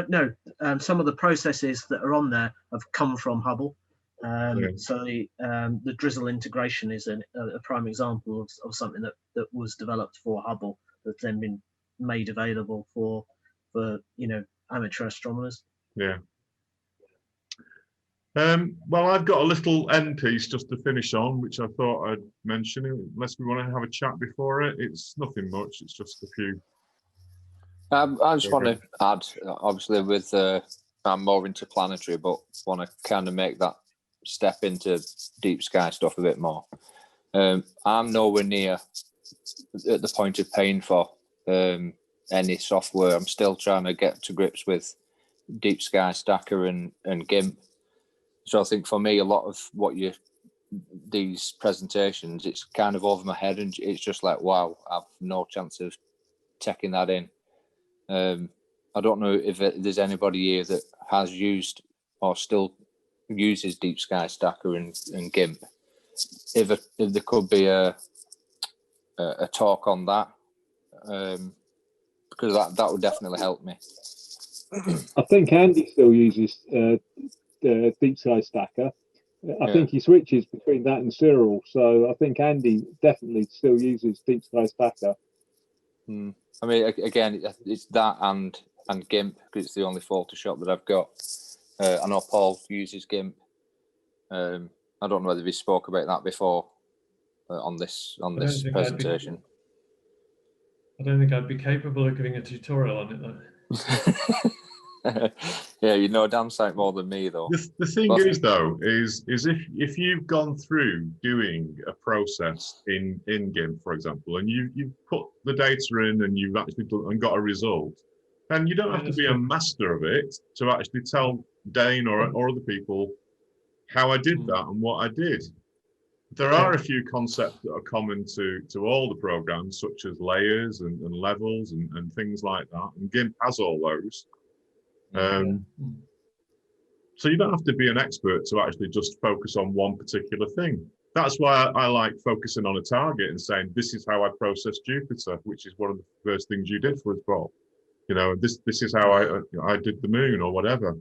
no. Some of the processes that are on there have come from Hubble. So the Drizzle integration is a prime example of something that was developed for Hubble that's then been made available for amateur astronomers. Yeah. Well, I've got a little end piece just to finish on, which I thought I'd mention, unless we want to have a chat before it. It's nothing much. It's just a few. I just want to add, obviously, with I'm more into planetary, but want to kind of make that step into deep sky stuff a bit more. I'm nowhere near at the point of paying for any software. I'm still trying to get to grips with Deep Sky Stacker and GIMP. So I think for me, a lot of these presentations, it's kind of over my head, and it's just like, wow, I've no chance of taking that in. I don't know if there's anybody here that has used or still uses Deep Sky Stacker and GIMP. If there could be a talk on that, because that would definitely help me. I think Andy still uses Deep Sky Stacker. I think he switches between that and Cyril, so I think Andy definitely still uses Deep Sky Stacker. I mean, again, it's that and GIMP, because it's the only Photoshop that I've got. I know Paul uses GIMP. I don't know whether we spoke about that before on this presentation. I don't think I'd be capable of giving a tutorial on it though. Yeah, you know damn sight more than me though. The thing is though, is if you've gone through doing a process in GIMP, for example, and you've put the data in and you've actually got a result, then you don't have to be a master of it to actually tell Dane or other people how I did that and what I did. There are a few concepts that are common to all the programs, such as layers and levels and things like that. And GIMP has all those. So you don't have to be an expert to actually just focus on one particular thing. That's why I like focusing on a target and saying, this is how I process Jupiter, which is one of the first things you did for us, Bob. You know, this is how I did the moon or whatever.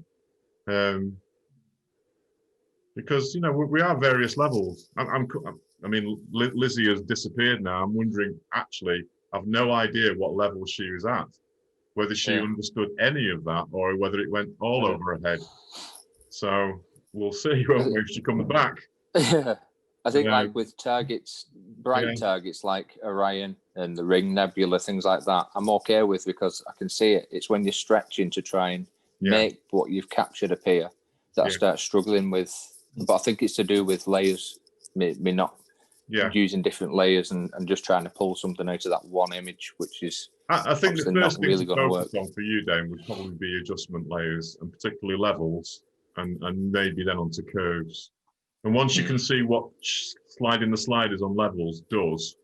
Because, you know, we are various levels. I mean, Lizzie has disappeared now. I'm wondering, actually, I've no idea what level she was at, whether she understood any of that or whether it went all over her head. So we'll see, won't we, if she comes back. I think like with targets, bright targets like Orion and the Ring Nebula, things like that, I'm okay with because I can see it. It's when you're stretching to try and make what you've captured appear that I start struggling with. But I think it's to do with layers, me not using different layers and just trying to pull something out of that one image, which is I think the first thing really to going to work focus on for you, Dane, would probably be adjustment layers and particularly levels and maybe then onto curves. And once you can see what sliding the sliders on levels does,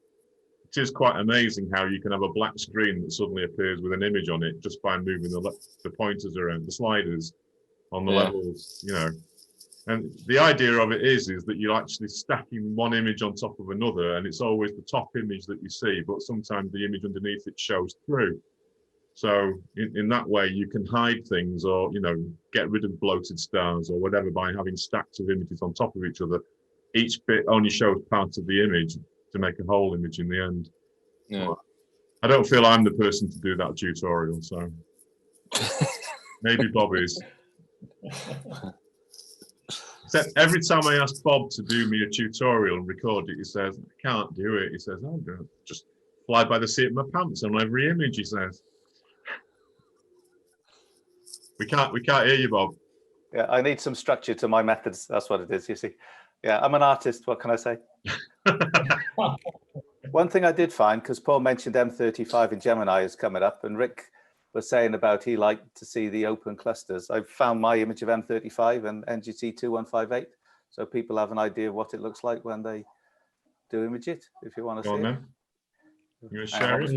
it is quite amazing how you can have a black screen that suddenly appears with an image on it just by moving the pointers around, the sliders on the levels, you know. And the idea of it is that you're actually stacking one image on top of another, and it's always the top image that you see, but sometimes the image underneath it shows through. So in that way, you can hide things or, you know, get rid of bloated stars or whatever by having stacks of images on top of each other. Each bit only shows part of the image to make a whole image in the end. Yeah. I don't feel I'm the person to do that tutorial, so maybe Bob is. Except every time I ask Bob to do me a tutorial and record it, he says, I can't do it. He says, oh, just fly by the seat of my pants on every image, he says. We can't hear you, Bob. Yeah, I need some structure to my methods. That's what it is, you see. Yeah, I'm an artist. What can I say? One thing I did find, because Paul mentioned M35 in Gemini is coming up, and Rick was saying about he liked to see the open clusters. I've found my image of M35 and NGC 2158, so people have an idea of what it looks like when they do image it, if you want to see it. You going to share it?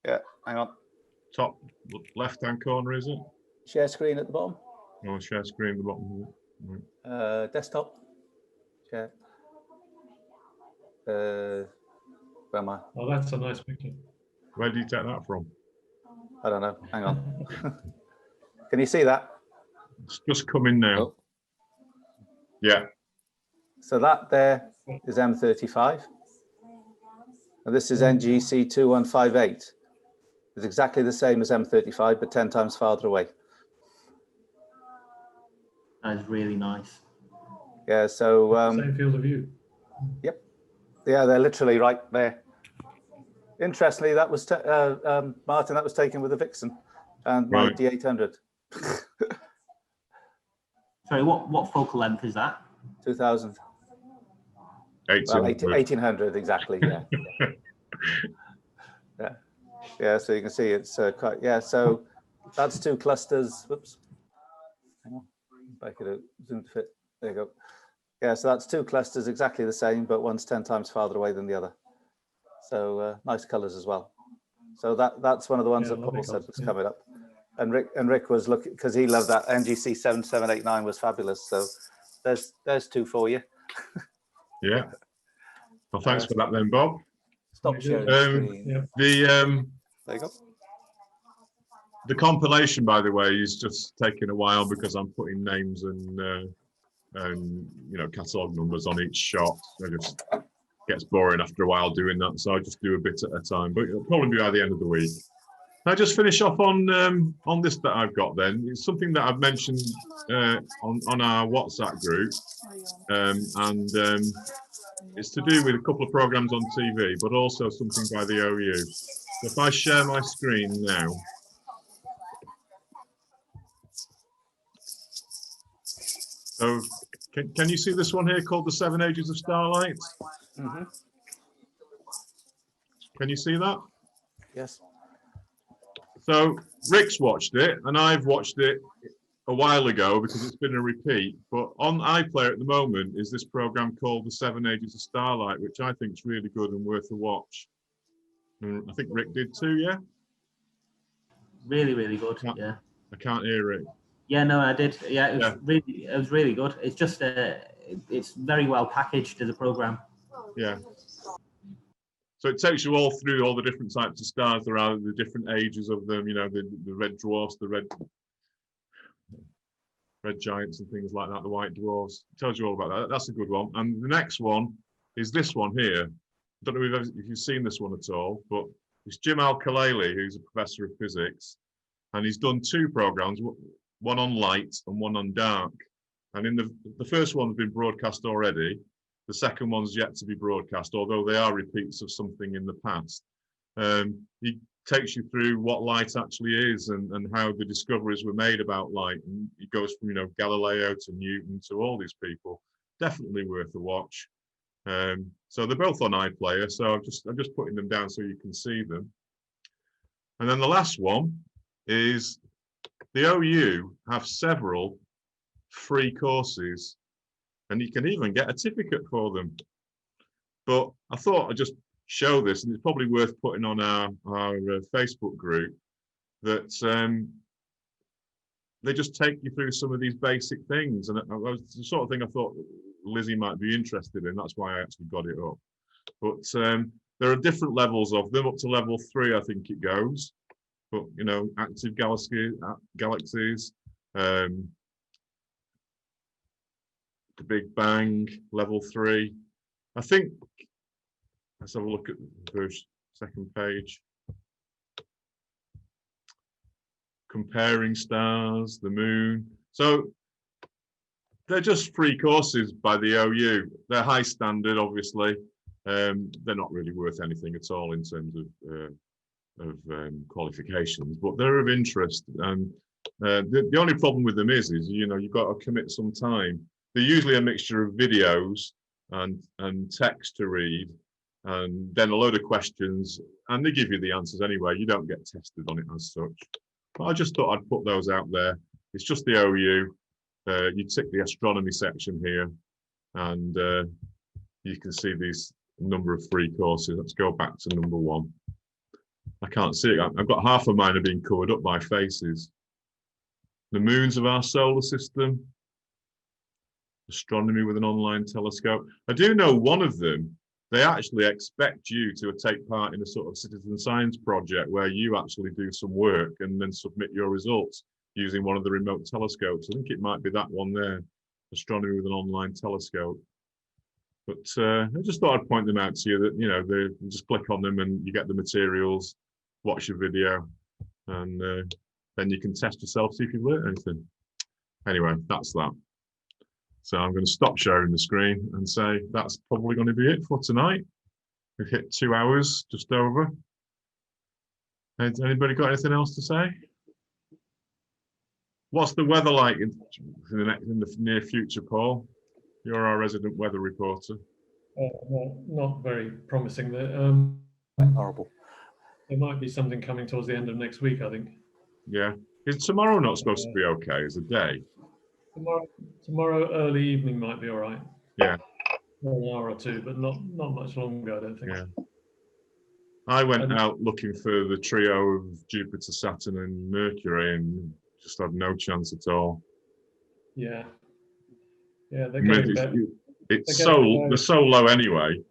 Yeah, hang on. Top left-hand corner, is it? Share screen at the bottom. Oh, share screen at the bottom. Right. Desktop. Share. Where am I? Oh, that's a nice picture. Where do you take that from? I don't know. Hang on. Can you see that? It's just coming now. Oh. Yeah. So that there is M35. And this is NGC 2158. It's exactly the same as M35, but 10 times farther away. That is really nice. Yeah, so... same field of view. Yep. Yeah, they're literally right there. Interestingly, that was, Martyn, that was taken with a Vixen and my D800. Sorry, what focal length is that? 2000. 1800. Well, 1800, exactly, yeah. Yeah. Yeah, so you can see it's quite, yeah, so that's two clusters. Whoops. Hang on. Back it out, zoom to fit. There you go. Yeah, so that's two clusters exactly the same, but one's 10 times farther away than the other. So nice colors as well. So that's one of the ones that Paul said was coming up. And Rick was looking, because he loved that. NGC 7789 was fabulous. So there's two for you. Yeah. Well, thanks for that then, Bob. Stop sharing screen. There you go. The compilation, by the way, is just taking a while because I'm putting names and you know, catalog numbers on each shot. It just gets boring after a while doing that, so I just do a bit at a time. But it'll probably be by the end of the week. I'll just finish off on this that I've got. Then it's something that I've mentioned on our WhatsApp group, and it's to do with a couple of programs on TV, but also something by the OU. So if I share my screen now. So can you see this one here called The 7 Ages of Starlight? Mm-hmm. Can you see that? Yes. So Rick's watched it and I've watched it a while ago because it's been a repeat, but on iPlayer at the moment is this program called The 7 Ages of Starlight, which I think is really good and worth a watch. And I think Rick did too, yeah? Really, really good. Yeah. I can't hear it. Yeah, no, I did. Yeah, it was really good. It's just it's very well packaged as a program. Yeah. So it takes you all through all the different types of stars there are, the different ages of them, you know, the red dwarfs, the red giants and things like that, the white dwarfs. It tells you all about that. That's a good one. And the next one is this one here. I don't know if you've seen this one at all, but it's Jim Al-Khalili, who's a professor of physics, and he's done 2 programs, one on light and one on dark. And in the first one's been broadcast already. The second one's yet to be broadcast, although they are repeats of something in the past. He takes you through what light actually is and how the discoveries were made about light. And he goes from, you know, Galileo to Newton to all these people. Definitely worth a watch. So they're both on iPlayer, so I'm just putting them down so you can see them. And then the last one is the OU have several free courses, and you can even get a certificate for them. But I thought I'd just show this, and it's probably worth putting on our Facebook group, that they just take you through some of these basic things. And it was the sort of thing I thought Lizzie might be interested in. That's why I actually got it up. But there are different levels of them, up to level 3, I think it goes. But, you know, active galaxies, the Big Bang, level 3. I think, let's have a look at the second page. Comparing stars, the moon. So they're just free courses by the OU. They're high standard, obviously. They're not really worth anything at all in terms of qualifications, but they're of interest. And the only problem with them is you know, you've got to commit some time. They're usually a mixture of videos and text to read, and then a load of questions, and they give you the answers anyway. You don't get tested on it as such. But I just thought I'd put those out there. It's just the OU. You tick the astronomy section here, and you can see these number of free courses. Let's go back to number 1. I can't see it. I've got half of mine are being covered up by faces. The moons of our solar system. Astronomy with an online telescope. I do know one of them, they actually expect you to take part in a sort of citizen science project where you actually do some work and then submit your results using one of the remote telescopes. I think it might be that one there, Astronomy with an online telescope. But I just thought I'd point them out to you that, you know, they just click on them and you get the materials, watch your video, and then you can test yourself, see if you've learned anything. Anyway, that's that. So I'm going to stop sharing the screen and say that's probably going to be it for tonight. We've hit 2 hours, just over. Has anybody got anything else to say? What's the weather like in the near future, Paul? You're our resident weather reporter. Not very promising. Horrible. There might be something coming towards the end of next week, I think. Yeah. Is tomorrow not supposed to be okay as a day? Tomorrow early evening might be all right. Yeah. An hour or 2, but not much longer, I don't think. Yeah. I went out looking for the trio of Jupiter, Saturn, and Mercury, and just had no chance at all. Yeah. Yeah, they're getting better. They're so low anyway.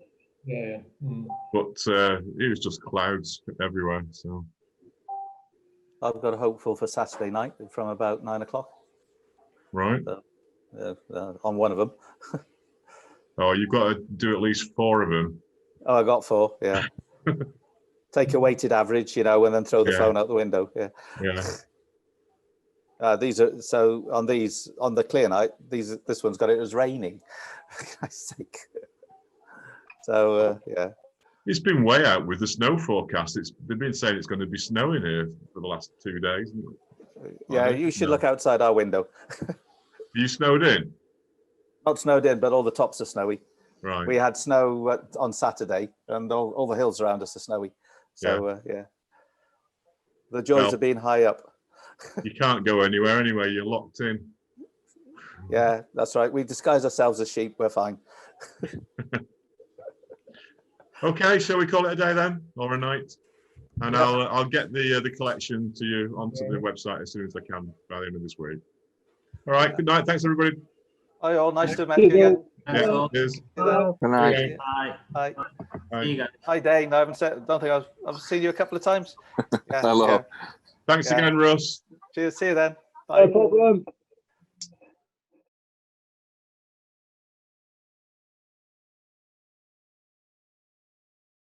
Yeah. But it was just clouds everywhere. So I've got a hopeful for Saturday night from about 9 o'clock. Right. On one of them. Oh, you've got to do at least 4 of them. Oh, I got 4. Yeah. Take a weighted average, you know, and then throw the phone out the window. Yeah. Yeah. These are so on the clear night. This one's got it was raining. For Christ's sake. So yeah. It's been way out with the snow forecast. They've been saying it's going to be snowing here for the last 2 days. Yeah, you should look outside our window. Are you snowed in? Not snowed in, but all the tops are snowy. Right. We had snow on Saturday, and all the hills around us are snowy. So yeah, the joys of being high up. You can't go anywhere anyway. You're locked in. Yeah, that's right. We disguise ourselves as sheep. We're fine. Okay, shall we call it a day then, or a night? And I'll get the collection to you onto the website as soon as I can by the end of this week. All right. Good night. Thanks everybody. Hi all. Nice to meet you again. Yeah, cheers. Good night. Bye. Bye. See you guys. Hi Dane. I don't think I've seen you a couple of times. Yeah, Hello. yeah. Thanks again, Russ. Cheers. See you then. Bye. No problem.